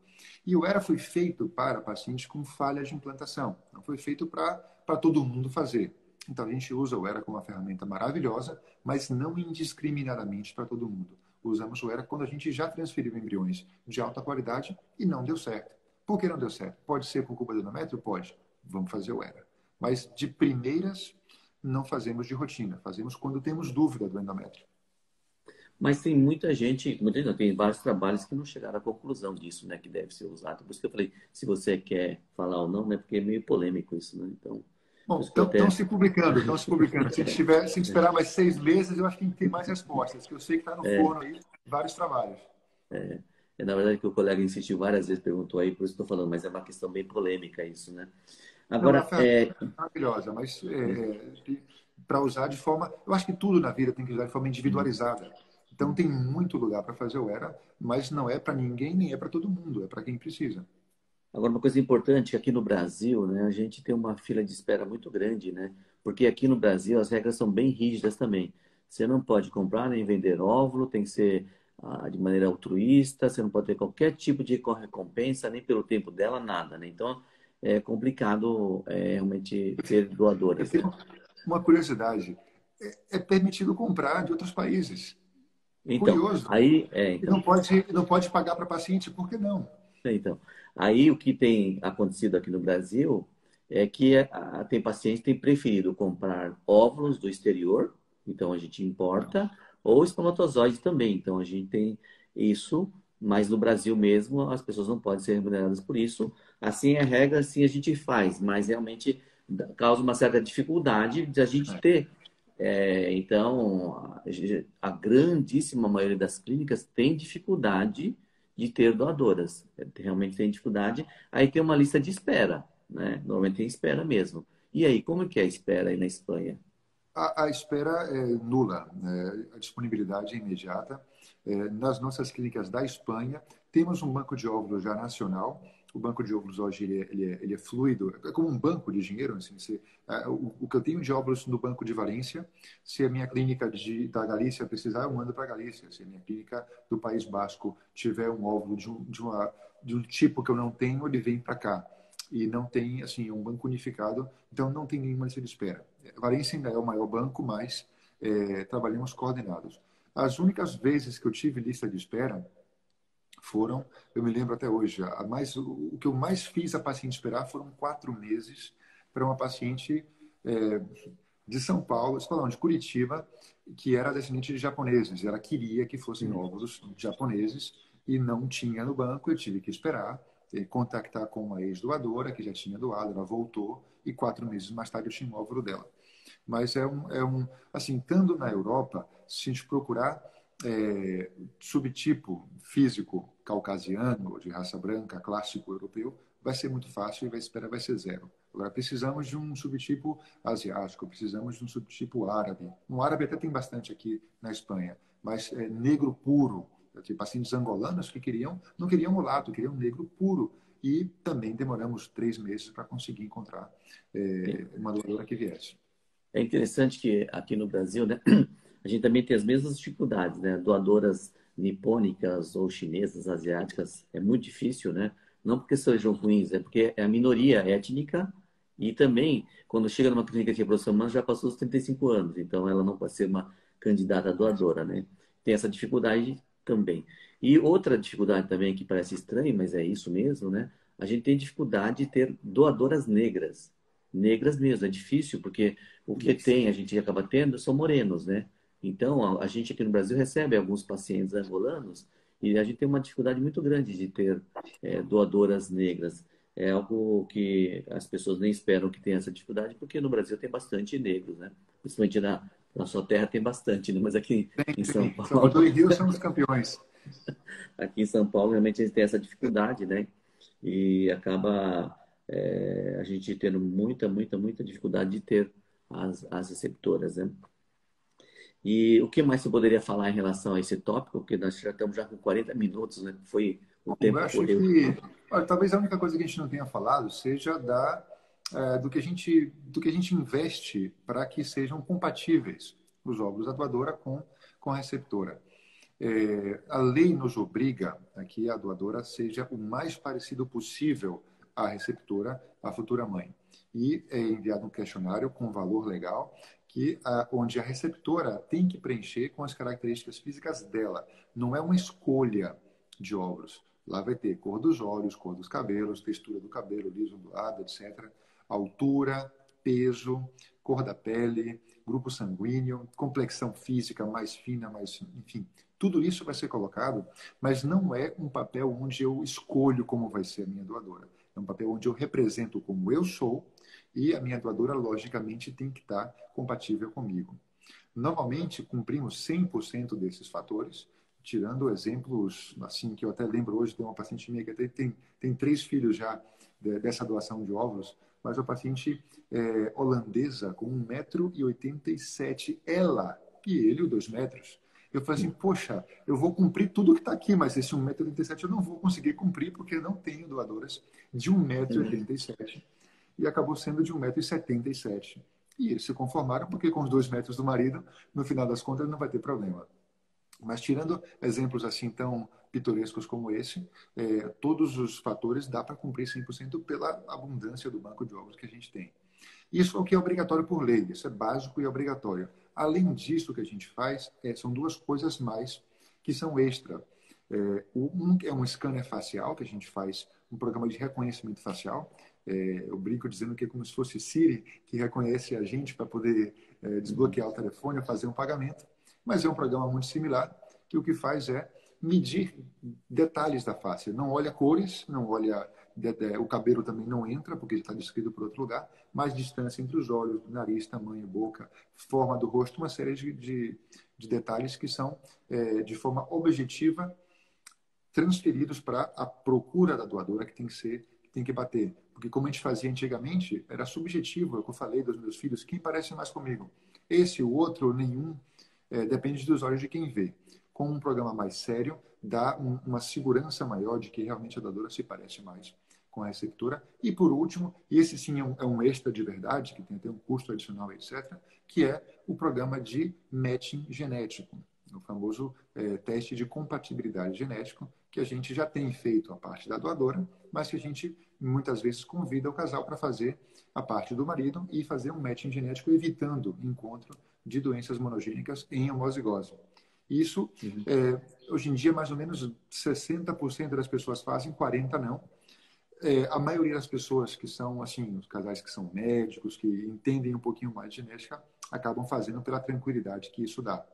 E o ERA foi feito para pacientes com falhas de implantação. Não foi feito para todo mundo fazer. Então, a gente usa o ERA como uma ferramenta maravilhosa, mas não indiscriminadamente para todo mundo. Usamos o ERA quando a gente já transferiu embriões de alta qualidade e não deu certo. Por que não deu certo? Pode ser por culpa do endométrio? Pode. Vamos fazer o ERA. Mas, de primeiras, não fazemos de rotina. Fazemos quando temos dúvida do endométrio. Mas tem muita gente não, tem vários trabalhos que não chegaram à conclusão disso, né? Que deve ser usado. Por isso que eu falei, se você quer falar ou não, né? Porque é meio polêmico isso, né? Então, por Bom, isso que eu até... estão se publicando, estão se publicando. Se esperar mais 6 meses, eu acho que tem mais respostas, que eu sei que está no forno aí, vários trabalhos. Na verdade, que o colega insistiu várias vezes, perguntou aí, por isso que estou falando, mas é uma questão bem polêmica isso, né? Não, é uma Agora, ferramenta maravilhosa, mas para usar de forma... Eu acho que tudo na vida tem que usar de forma individualizada. Então, tem muito lugar para fazer o ERA, mas não é para ninguém, nem é para todo mundo, é para quem precisa. agora, uma coisa importante, aqui no Brasil, né, a gente tem uma fila de espera muito grande, né? Porque aqui no Brasil as regras são bem rígidas também. Você não pode comprar nem vender óvulo, tem que ser de maneira altruísta, você não pode ter qualquer tipo de recompensa, nem pelo tempo dela, nada, né? Então, é complicado realmente ter Eu doadoras, né? tenho uma curiosidade. É permitido comprar de outros países. Então, Curioso. aí, E não pode pagar para paciente, por que não? então, aí o que tem acontecido aqui no Brasil é que tem pacientes que têm preferido comprar óvulos do exterior, então a gente importa, ou espermatozoides também, então a gente tem isso, mas no Brasil mesmo as pessoas não podem ser remuneradas por isso. Assim é a regra, assim a gente faz, mas realmente causa uma certa dificuldade de a gente ter. Então, a grandíssima maioria das clínicas tem dificuldade de ter doadoras. Realmente tem dificuldade. Aí tem uma lista de espera, né? Normalmente tem espera mesmo. E aí, como que é a espera aí na Espanha? A espera é nula, né? A disponibilidade é imediata. Nas nossas clínicas da Espanha, temos um banco de óvulos já nacional. O banco de óvulos hoje ele é fluido, é como um banco de dinheiro. Assim, o que eu tenho de óvulos no banco de Valência, se a minha clínica da Galícia precisar, eu mando para a Galícia. Se a minha clínica do País Basco tiver um óvulo de um tipo que eu não tenho, ele vem para cá. E não tem assim um banco unificado, então não tem nenhuma lista de espera. Valência ainda é o maior banco, mas trabalhamos coordenados. As únicas vezes que eu tive lista de espera foram, eu me lembro até hoje, o que eu mais fiz a paciente esperar foram 4 meses para uma paciente de São Paulo, de Curitiba, que era descendente de japoneses. Ela queria que fossem óvulos japoneses e não tinha no banco, eu tive que esperar, contactar com uma ex-doadora que já tinha doado, ela voltou e 4 meses mais tarde eu tinha o óvulo dela. Mas assim, estando na Europa, se a gente procurar subtipo físico caucasiano, de raça branca, clássico europeu, vai ser muito fácil e a espera vai ser zero. Agora, precisamos de um subtipo asiático, precisamos de um subtipo árabe. No árabe até tem bastante aqui na Espanha, mas negro puro, tipo pacientes angolanos que não queriam mulato, queriam negro puro. E também demoramos 3 meses para conseguir encontrar uma doadora que viesse. É interessante que aqui no Brasil, né, a gente também tem as mesmas dificuldades, né? Doadoras nipônicas ou chinesas, asiáticas, é muito difícil, né? Não porque sejam ruins, é porque é a minoria étnica e também, quando chega numa clínica de reprodução humana, já passou os 35 anos, então ela não pode ser uma candidata a doadora, né? Tem essa dificuldade também. E outra dificuldade também que parece estranha, mas é isso mesmo, né? A gente tem dificuldade de ter doadoras negras. Negras mesmo, é difícil, porque o que tem, a gente acaba tendo, são morenos, né? Então, a gente aqui no Brasil recebe alguns pacientes angolanos e a gente tem uma dificuldade muito grande de ter doadoras negras. É algo que as pessoas nem esperam que tenha essa dificuldade, porque no Brasil tem bastante negros, né? Principalmente na sua terra tem bastante, né? Mas aqui em São Tem. Paulo, Salvador e Rio são os campeões. aqui em São Paulo realmente a gente tem essa dificuldade, né? E acaba a gente tendo muita dificuldade de ter as receptoras, né? E o que mais você poderia falar em relação a esse tópico? Porque nós já estamos já com 40 minutos, né? O Bom, eu tempo acho correu. que, olha, talvez a única coisa que a gente não tenha falado seja do que a gente investe para que sejam compatíveis os óvulos da doadora com a receptora. A lei nos obriga a que a doadora seja o mais parecido possível à receptora, à futura mãe. E é enviado um questionário com valor legal, onde a receptora tem que preencher com as características físicas dela. Não é uma escolha de óvulos. Lá vai ter cor dos olhos, cor dos cabelos, textura do cabelo, liso, ondulado, etc. Altura, peso, cor da pele, grupo sanguíneo, complexão física mais fina, enfim, tudo isso vai ser colocado, mas não é um papel onde eu escolho como vai ser a minha doadora. É um papel onde eu represento como eu sou e a minha doadora, logicamente, tem que estar compatível comigo. Normalmente, cumprimos 100% desses fatores, tirando exemplos, assim, que eu até lembro hoje, tem uma paciente minha que até tem 3 filhos já dessa doação de óvulos, mas uma paciente holandesa com 1,87 m, ela e ele, 2 metros. Eu falei assim, poxa, eu vou cumprir tudo que está aqui, mas esse 1,87 m eu não vou conseguir cumprir porque eu não tenho doadoras de 1,87 m e acabou sendo de 1,77 m. E eles se conformaram porque com os 2 metros do marido, no final das contas, não vai ter problema. Mas tirando exemplos assim tão pitorescos como esse, todos os fatores dá para cumprir 100% pela abundância do banco de óvulos que a gente tem. Isso é o que é obrigatório por lei, isso é básico e obrigatório. Além disso, o que a gente faz são 2 coisas mais que são extra. Um é um scanner facial, que a gente faz um programa de reconhecimento facial. Eu brinco dizendo que é como se fosse Siri, que reconhece a gente para poder desbloquear o telefone ou fazer um pagamento. Mas é um programa muito similar, que o que faz é medir detalhes da face. Não olha cores, não olha... O cabelo também não entra, porque está descrito por outro lugar, mas distância entre os olhos, nariz, tamanho, boca, forma do rosto, uma série de detalhes que são, de forma objetiva, transferidos para a procura da doadora que tem que bater. Porque como a gente fazia antigamente, era subjetivo, é o que eu falei dos meus filhos, quem parece mais comigo? Esse, o outro, ou nenhum, depende dos olhos de quem vê. Com um programa mais sério, dá uma segurança maior de que realmente a doadora se parece mais com a receptora. E por último, e esse sim é um extra de verdade, que tem até um custo adicional, etc., que é o programa de matching genético, o famoso teste de compatibilidade genético, que a gente já tem feito a parte da doadora, mas que a gente muitas vezes convida o casal para fazer a parte do marido e fazer um matching genético, evitando encontro de doenças monogênicas em homozigose. Isso, hoje em dia, mais ou menos 60% das pessoas fazem, 40% não. A maioria das pessoas que são, assim, os casais que são médicos, que entendem um pouquinho mais de genética, acabam fazendo pela tranquilidade que isso dá.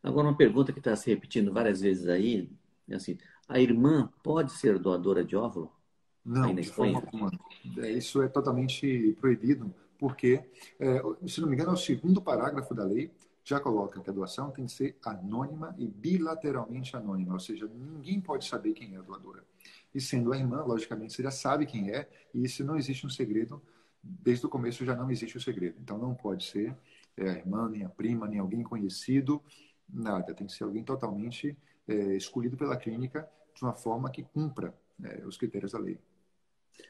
Agora, uma pergunta que está se repetindo várias vezes aí, é assim, a irmã pode ser doadora de óvulo aí Não, na de forma Espanha? alguma. Isso é totalmente proibido, porque, se não me engano, é o segundo parágrafo da lei já coloca que a doação tem que ser anônima e bilateralmente anônima, ou seja, ninguém pode saber quem é a doadora. E sendo a irmã, logicamente, você já sabe quem é, e se não existe um segredo, desde o começo já não existe o segredo. Então não pode ser a irmã, nem a prima, nem alguém conhecido, nada. Tem que ser alguém totalmente escolhido pela clínica de uma forma que cumpra os critérios da lei.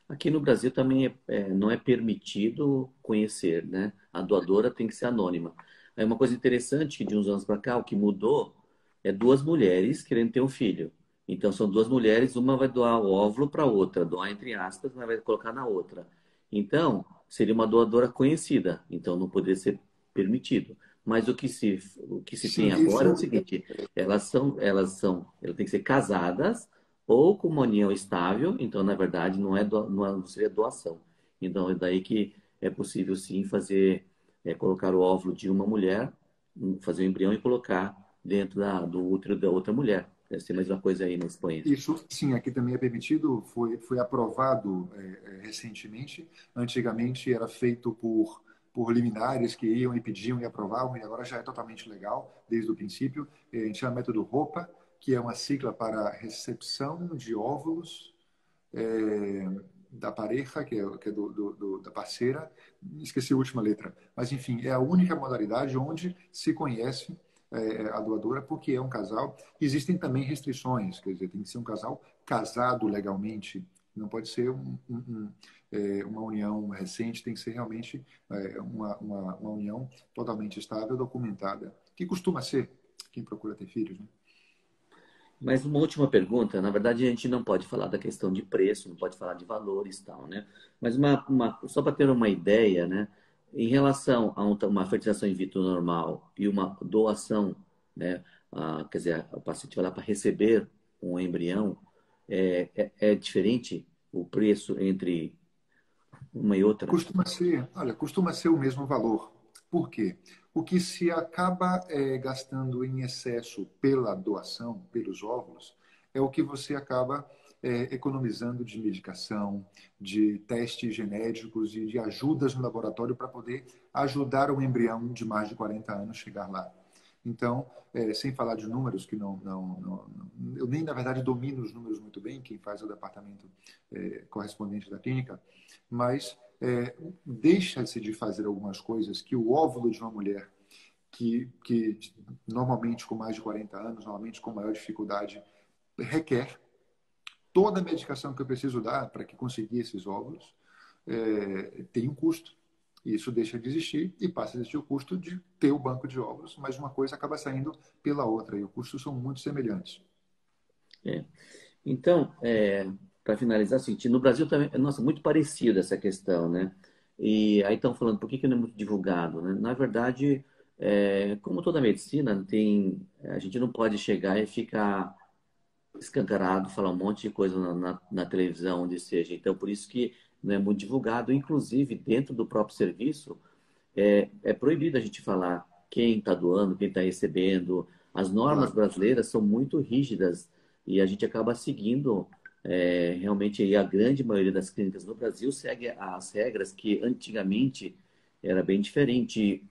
Aqui no Brasil também não é permitido conhecer, né? A doadora tem que ser anônima. É uma coisa interessante que de uns anos para cá, o que mudou é 2 mulheres querendo ter um filho. Então são 2 mulheres, uma vai doar o óvulo para outra, doar entre aspas, mas vai colocar na outra. Então, seria uma doadora conhecida, então não poderia ser permitido. mas o que se Sim, tem esse agora é é o o... seguinte, elas têm que ser casadas ou com uma união estável, então, na verdade, não seria doação. Então, é daí que é possível, sim, colocar o óvulo de uma mulher, fazer o embrião e colocar dentro do útero da outra mulher. Deve ser a mesma coisa aí na Espanha. Isso, sim, aqui também é permitido, foi aprovado recentemente. Antigamente era feito por liminares que iam e pediam e aprovavam, e agora já é totalmente legal, desde o princípio. A gente chama método ROPA, que é uma sigla para recepção de óvulos da pareja, que é da parceira. Esqueci a última letra. Mas, enfim, é a única modalidade onde se conhece a doadora, porque é um casal. Existem também restrições, quer dizer, tem que ser um casal casado legalmente, não pode ser uma união recente, tem que ser realmente uma união totalmente estável, documentada, que costuma ser quem procura ter filhos, né? Mas uma última pergunta, na verdade a gente não pode falar da questão de preço, não pode falar de valores e tal, né? Mas só para ter uma ideia, né? Em relação a uma fertilização in vitro normal e uma doação, né? Quer dizer, o paciente vai lá para receber um embrião, é diferente o preço entre uma e outra? Costuma ser o mesmo valor. Por quê? O que se acaba gastando em excesso pela doação, pelos óvulos, é o que você acaba economizando de medicação, de testes genéticos e de ajudas no laboratório para poder ajudar o embrião de mais de 40 anos chegar lá. Então, sem falar de números, que eu nem, na verdade, domino os números muito bem, quem faz é o departamento correspondente da clínica, mas deixa-se de fazer algumas coisas que o óvulo de uma mulher que normalmente com mais de 40 anos, normalmente com maior dificuldade, requer toda a medicação que eu preciso dar para que conseguir esses óvulos, tem um custo. Isso deixa de existir e passa a existir o custo de ter o banco de óvulos, mas uma coisa acaba saindo pela outra e os custos são muito semelhantes. É. Então, para finalizar, assim, no Brasil também, nossa, muito parecido essa questão, né? E aí estão falando, por que não é muito divulgado, né? Na verdade, como toda medicina, a gente não pode chegar e ficar escancarado, falar um monte de coisa na televisão, onde seja. Então, por isso que não é muito divulgado. Inclusive, dentro do próprio serviço, é proibido a gente falar quem está doando, quem está recebendo. As normas Claro. brasileiras são muito rígidas e a gente acaba seguindo. Realmente, aí, a grande maioria das clínicas no Brasil segue as regras que antigamente era bem diferente,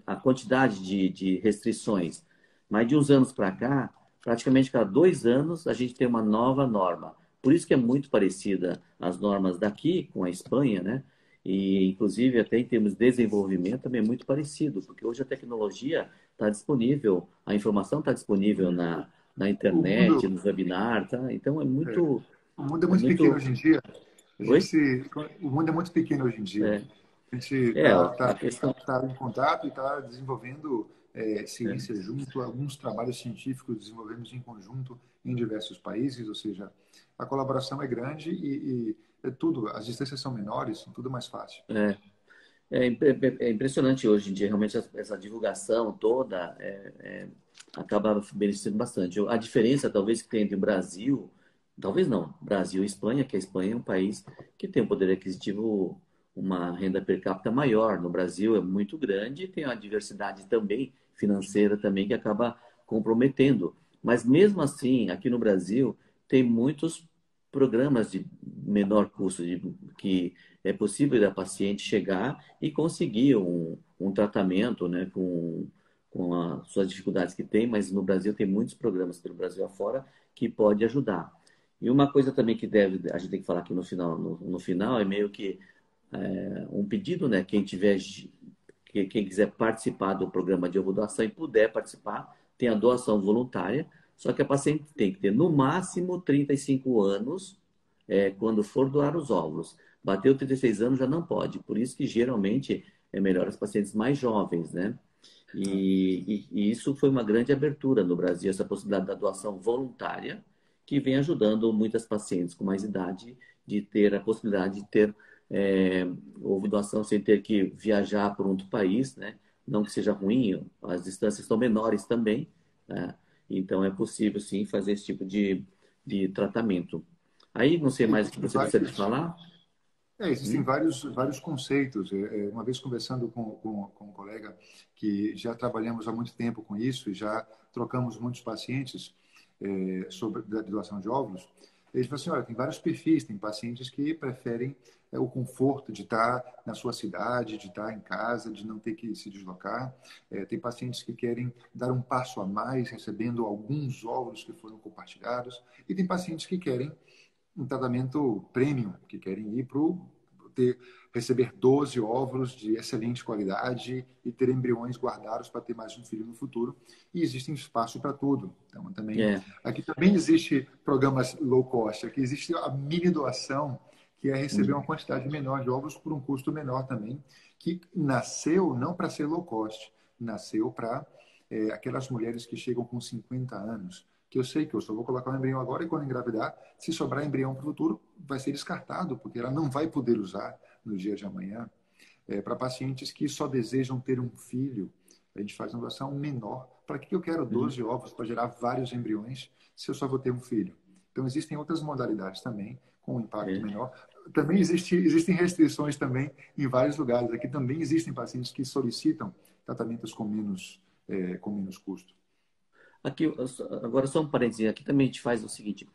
a quantidade de restrições. Mas de uns anos para cá, praticamente cada 2 anos a gente tem uma nova norma. Por isso que é muito parecida as normas daqui com a Espanha, né? E, inclusive, até em termos de desenvolvimento, também é muito parecido, porque hoje a tecnologia está disponível, a informação está disponível na O internet, mundo, nos webinars, tá? Então, é, o mundo é é muito pequeno muito... hoje em dia. Oi? O mundo é muito pequeno hoje em dia. É, A gente está a questão... em contato e está desenvolvendo É, ciência junto, alguns trabalhos científicos desenvolvemos em conjunto em diversos países, ou seja, a colaboração é grande e é tudo, as distâncias são menores, tudo mais fácil. é, é impressionante hoje em dia, realmente, essa divulgação toda acaba beneficiando bastante. A diferença, talvez, que tem entre o Brasil, talvez não, Brasil e Espanha, que a Espanha é um país que tem um poder aquisitivo, uma renda per capita maior. No Brasil é muito grande e tem uma diversidade também financeira também que acaba comprometendo. Mas mesmo assim, aqui no Brasil, tem muitos programas de menor custo, que é possível da paciente chegar e conseguir um tratamento, né, com as suas dificuldades que tem, mas no Brasil tem muitos programas pelo Brasil afora que pode ajudar. E uma coisa também que a gente tem que falar aqui no final é meio que um pedido, né? Quem quiser participar do programa de doação e puder participar, tem a doação voluntária, só que a paciente tem que ter no máximo 35 anos quando for doar os óvulos. Bateu 36 anos já não pode, por isso que geralmente é melhor as pacientes mais jovens, né? E isso foi uma grande abertura no Brasil, essa possibilidade da doação voluntária, que vem ajudando muitas pacientes com mais idade de ter a possibilidade de ter doação sem ter que viajar por outro país, né? não que seja ruim, as distâncias estão menores também, né? Então é possível sim fazer esse tipo de tratamento. Aí, não sei mais o que Existem você gostaria de vários, falar. existem vários conceitos. Uma vez conversando com um colega que já trabalhamos há muito tempo com isso e já trocamos muitos pacientes sobre a doação de óvulos, ele falou assim, olha, tem vários perfis, tem pacientes que preferem o conforto de estar na sua cidade, de estar em casa, de não ter que se deslocar. Tem pacientes que querem dar um passo a mais, recebendo alguns óvulos que foram compartilhados. E tem pacientes que querem um tratamento premium, que querem ir para receber 12 óvulos de excelente qualidade e ter embriões guardados para ter mais um filho no futuro. E existe espaço para tudo. Então, também, É, aqui também existe programas low cost. Aqui existe a mini doação, que é receber uma quantidade menor de óvulos por um custo menor também, que nasceu não para ser low cost, nasceu para aquelas mulheres que chegam com 50 anos, que eu sei que eu só vou colocar um embrião agora e quando engravidar, se sobrar embrião para o futuro, vai ser descartado, porque ela não vai poder usar no dia de amanhã. Para pacientes que só desejam ter um filho, a gente faz uma doação menor. Para que eu quero uhum, 12 óvulos para gerar vários embriões se eu só vou ter um filho? Então, existem outras modalidades também, com um impacto é. menor. Também existem restrições também em vários lugares. Aqui também existem pacientes que solicitam tratamentos com menos custo. Aqui, agora só um parênteses, aqui também a gente faz o seguinte,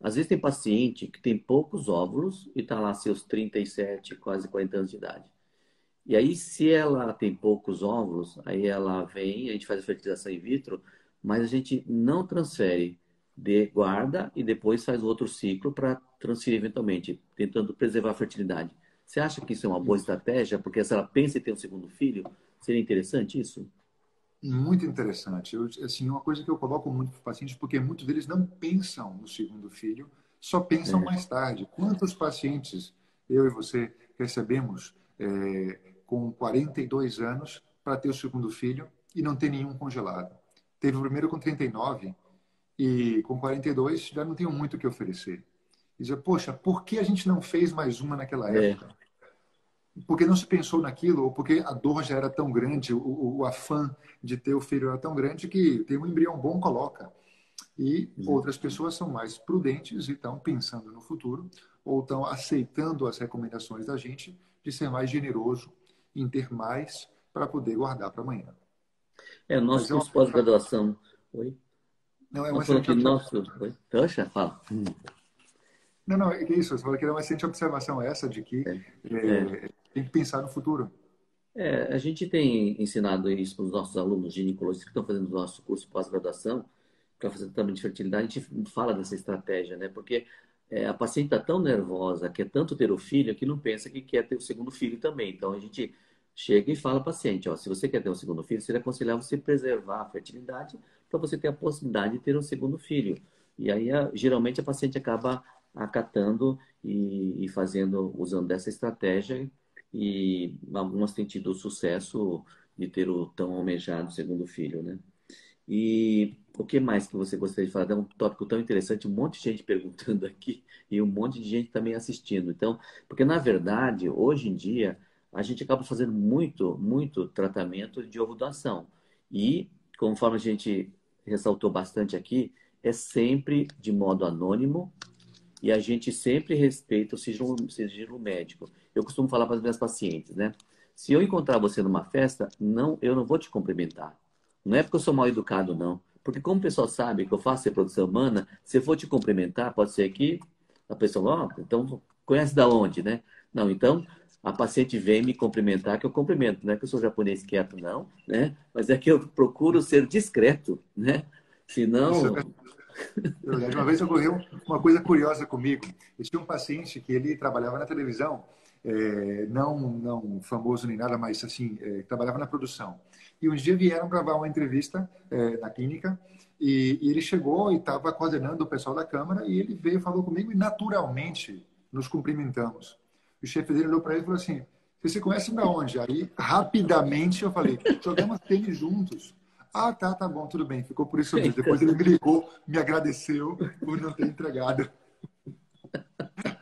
às vezes tem paciente que tem poucos óvulos e está lá seus 37, quase 40 anos de idade. E aí, se ela tem poucos óvulos, aí ela vem, a gente faz a fertilização in vitro, mas a gente não transfere, guarda e depois faz outro ciclo para transferir eventualmente, tentando preservar a fertilidade. Você acha que isso é uma boa Isso. estratégia? Porque se ela pensa em ter um segundo filho, seria interessante isso? Muito interessante. Assim, uma coisa que eu coloco muito para os pacientes, porque muitos deles não pensam no segundo filho, só pensam É, mais tarde. Quantos pacientes eu e você recebemos com 42 anos para ter o segundo filho e não ter nenhum congelado? Teve o primeiro com 39 e com 42 já não tinham muito o que oferecer. E dizia, poxa, por que a gente não fez mais uma naquela é, época? Porque não se pensou naquilo, ou porque a dor já era tão grande, o afã de ter o filho era tão grande que tem um embrião bom, coloca. E uhum. outras pessoas são mais prudentes e estão pensando no futuro, ou estão aceitando as recomendações da gente de ser mais generoso em ter mais para poder guardar para amanhã. É, o nosso Mas curso de pós-graduação. Oi? não é uma Não falou excelente que observação. nosso. Oi? Poxa, fala. Não, não, é que isso. Você falou que é uma excelente observação essa de que É. É. tem que pensar no futuro. A gente tem ensinado isso para os nossos alunos ginecologistas que estão fazendo o nosso curso de pós-graduação, para fazer tratamento de fertilidade, a gente fala dessa estratégia, né? Porque a paciente está tão nervosa, quer tanto ter o filho, que não pensa que quer ter o segundo filho também. Então a gente chega e fala ao paciente, ó, se você quer ter um segundo filho, seria aconselhar você preservar a fertilidade para você ter a possibilidade de ter um segundo filho. E aí, geralmente, a paciente acaba acatando e fazendo, usando dessa estratégia e algumas têm tido o sucesso de ter o tão almejado segundo filho, né? E o que mais que você gostaria de falar? É um tópico tão interessante, um monte de gente perguntando aqui e um monte de gente também assistindo. Então, porque na verdade, hoje em dia, a gente acaba fazendo muito tratamento de ovulação. E, conforme a gente ressaltou bastante aqui, é sempre de modo anônimo e a gente sempre respeita o sigilo médico. Eu costumo falar para as minhas pacientes, né? Se eu encontrar você numa festa, eu não vou te cumprimentar. Não é porque eu sou mal educado, não. Porque como o pessoal sabe que eu faço reprodução humana, se eu for te cumprimentar, pode ser que a pessoa, ó, então conhece da onde, né? Não, então a paciente vem me cumprimentar, que eu cumprimento. Não é que eu sou japonês quieto, não, né? Mas é que eu procuro ser discreto, né? Isso é Senão, verdade. Uma vez ocorreu uma coisa curiosa comigo. Eu tinha um paciente que ele trabalhava na televisão, não famoso nem nada, mas assim, trabalhava na produção. E um dia vieram gravar uma entrevista na clínica e ele chegou e estava coordenando o pessoal da câmara e ele veio, falou comigo e naturalmente nos cumprimentamos. O chefe dele olhou para ele e falou assim, você se conhece da onde? Aí, rapidamente, eu falei, jogamos tênis juntos. Ah, tá bom, tudo bem. Ficou por isso mesmo. Depois ele me ligou, me agradeceu por não ter entregado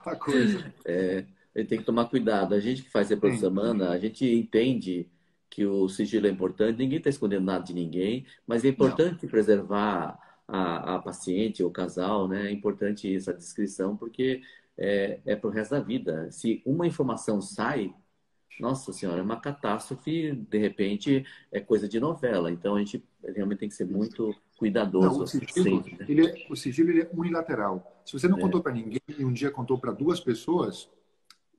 a coisa. ele tem que tomar cuidado. A gente que faz reprodução Tem. humana, a gente entende que o sigilo é importante, ninguém está escondendo nada de ninguém, mas é Não, importante preservar a paciente, o casal, né? É importante essa descrição, porque é para o resto da vida. Se uma informação sai, nossa senhora, é uma catástrofe, de repente é coisa de novela. Então a gente realmente tem que ser muito não, cuidadoso sempre, né? o sigilo ele é unilateral. Se você não É, contou para ninguém e um dia contou para duas pessoas,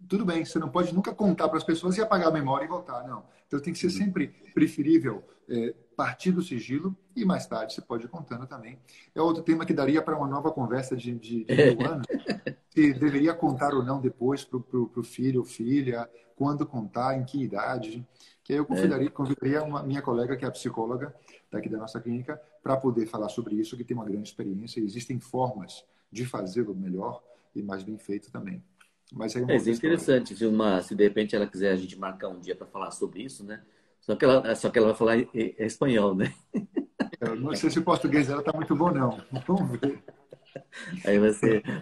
tudo bem, você não pode nunca contar para as pessoas e apagar a memória e voltar, não. Então tem que ser uhum. sempre preferível partir do sigilo e mais tarde você pode ir contando também. É outro tema que daria para uma nova conversa de 1000 anos, se deveria contar ou não depois para o filho ou filha, quando contar, em que idade. Que aí eu É. convidaria uma minha colega, que é a psicóloga daqui da nossa clínica, para poder falar sobre isso, que tem uma grande experiência. Existem formas de fazê-lo melhor e mais bem feito também. Mas aí é uma Isso é outra história. interessante. Se de repente ela quiser a gente marcar um dia para falar sobre isso, né? Só que ela vai falar espanhol, né? Eu não sei se o português dela está muito bom, não. Vamos ver. Aí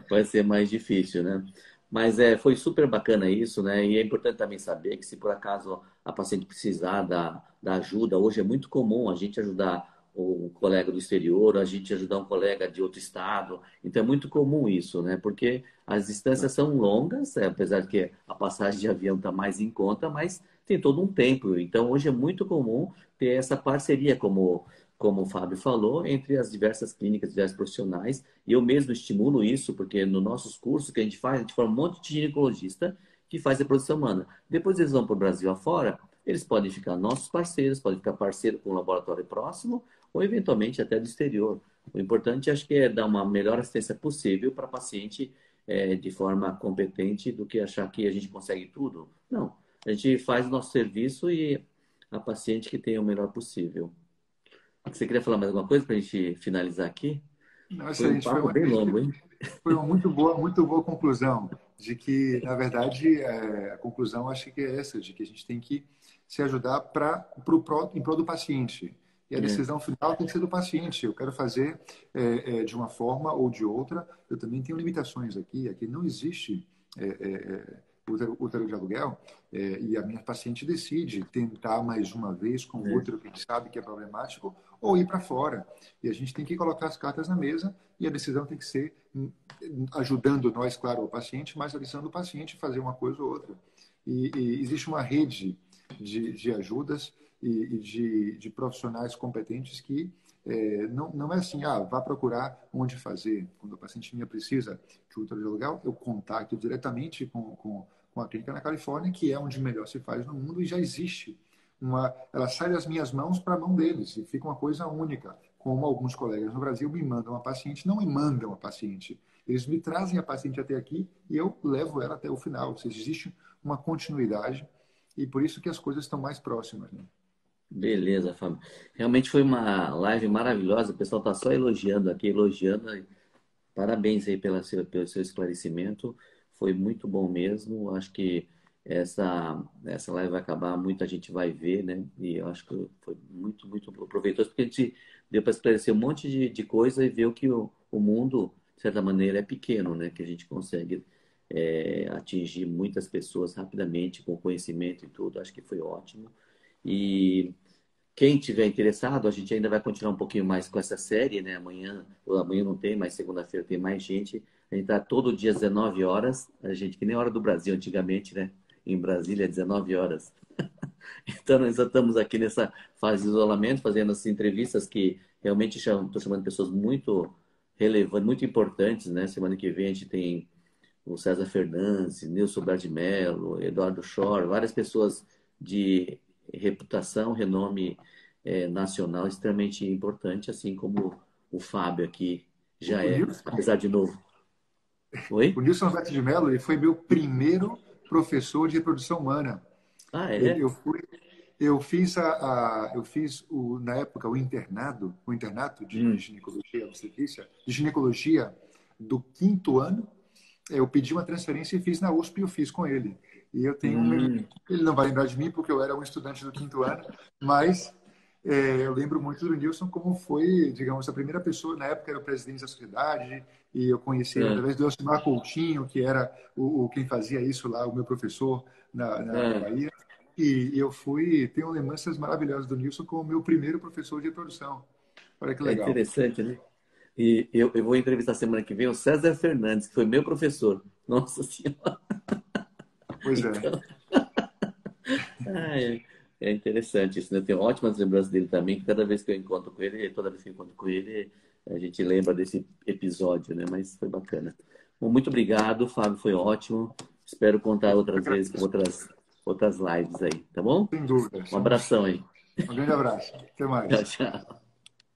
vai ser mais difícil, né? Mas foi super bacana isso, né? E é importante também saber que se por acaso a paciente precisar da ajuda, hoje é muito comum a gente ajudar o colega do exterior, a gente ajudar um colega de outro estado. Então é muito comum isso, né? Porque as distâncias são longas, apesar de que a passagem de avião está mais em conta, mas tem todo um tempo. Então hoje é muito comum ter essa parceria, como o Fábio falou, entre as diversas clínicas, diversos profissionais. E eu mesmo estimulo isso, porque nos nossos cursos que a gente faz, a gente forma um monte de ginecologista que faz reprodução humana. Depois eles vão para o Brasil afora, eles podem ficar nossos parceiros, podem ficar parceiro com o laboratório próximo, ou eventualmente até do exterior. O importante, acho que é dar uma melhor assistência possível para a paciente de forma competente do que achar que a gente consegue tudo. Não, a gente faz o nosso serviço e a paciente que tenha o melhor possível. Você queria falar mais alguma coisa para a gente finalizar aqui? Não, Foi um excelente. papo bem longo, hein? Foi uma muito boa conclusão de que, na verdade, a conclusão acho que é essa, de que a gente tem que se ajudar em prol do paciente. E a É, decisão final tem que ser do paciente. Eu quero fazer de uma forma ou de outra. Eu também tenho limitações aqui. Aqui não existe útero de aluguel, e a minha paciente decide tentar mais uma vez com o é. útero que a gente sabe que é problemático ou ir para fora. E a gente tem que colocar as cartas na mesa e a decisão tem que ser ajudando nós, claro, o paciente, mas a decisão do paciente fazer uma coisa ou outra. E existe uma rede de ajudas e de profissionais competentes que não é assim, vá procurar onde fazer. Quando o paciente minha precisa de útero de aluguel, eu contacto diretamente com a clínica na Califórnia, que é onde melhor se faz no mundo, e já existe ela sai das minhas mãos para a mão deles, e fica uma coisa única. Como alguns colegas no Brasil me mandam a paciente, não me mandam a paciente. Eles me trazem a paciente até aqui e eu levo ela até o final. Ou seja, existe uma continuidade e por isso que as coisas estão mais próximas. Né? Beleza, Fábio. Realmente foi uma live maravilhosa. O pessoal está só elogiando aqui, elogiando. Parabéns aí pelo seu esclarecimento. Foi muito bom mesmo. Acho que essa live vai acabar, muita gente vai ver, né? E eu acho que foi muito, muito proveitoso, porque a gente deu para esclarecer um monte de coisa e ver que o mundo, de certa maneira, é pequeno, né? Que a gente consegue atingir muitas pessoas rapidamente com conhecimento e tudo. Acho que foi ótimo. E quem tiver interessado, a gente ainda vai continuar um pouquinho mais com essa série, né? Amanhã não tem, mas segunda-feira tem mais gente. A gente tá todo dia às 19 horas, a gente que nem hora do Brasil antigamente, né? Em Brasília, 19 horas. Então, nós já estamos aqui nessa fase de isolamento, fazendo as entrevistas que realmente estou chamando pessoas muito relevantes, muito importantes, né? Semana que vem a gente tem o César Fernandes, Nilson Bert Mello, Eduardo Schor, várias pessoas de reputação, renome nacional extremamente importante, assim como o Fábio aqui já O é, Nilson, apesar de novo. o Oi? Nilson Alberto de Mello ele foi meu primeiro professor de reprodução humana. Ah, Ele- é? Eu fui, eu fiz na época o internato de Hum, ginecologia e obstetrícia, de ginecologia do quinto ano. Eu pedi uma transferência e fiz na USP e eu fiz com ele. E eu tenho hum, ele não vai lembrar de mim porque eu era um estudante do quinto ano, mas eu lembro muito do Nilson como foi, digamos, a primeira pessoa, na época era o presidente da sociedade, e eu conheci ele ah, através do Elcimar Coutinho, que era quem fazia isso lá, o meu professor na ah, Bahia. E eu tenho lembranças maravilhosas do Nilson como meu primeiro professor de produção. Olha que É legal. interessante, né? E eu vou entrevistar semana que vem o César Fernandes, que foi meu professor. Nossa Senhora! Pois é. Então, é interessante isso, né? Eu tenho ótimas lembranças dele também, que cada vez que eu encontro com ele, toda vez que eu encontro com ele, a gente lembra desse episódio, né? Mas foi bacana. Bom, muito obrigado, Fábio, foi ótimo. Espero contar Eu outras vezes com agradeço, outras lives aí, tá bom? sem dúvida. Um abração aí. Um grande abraço. Até Tchau, mais. tchau.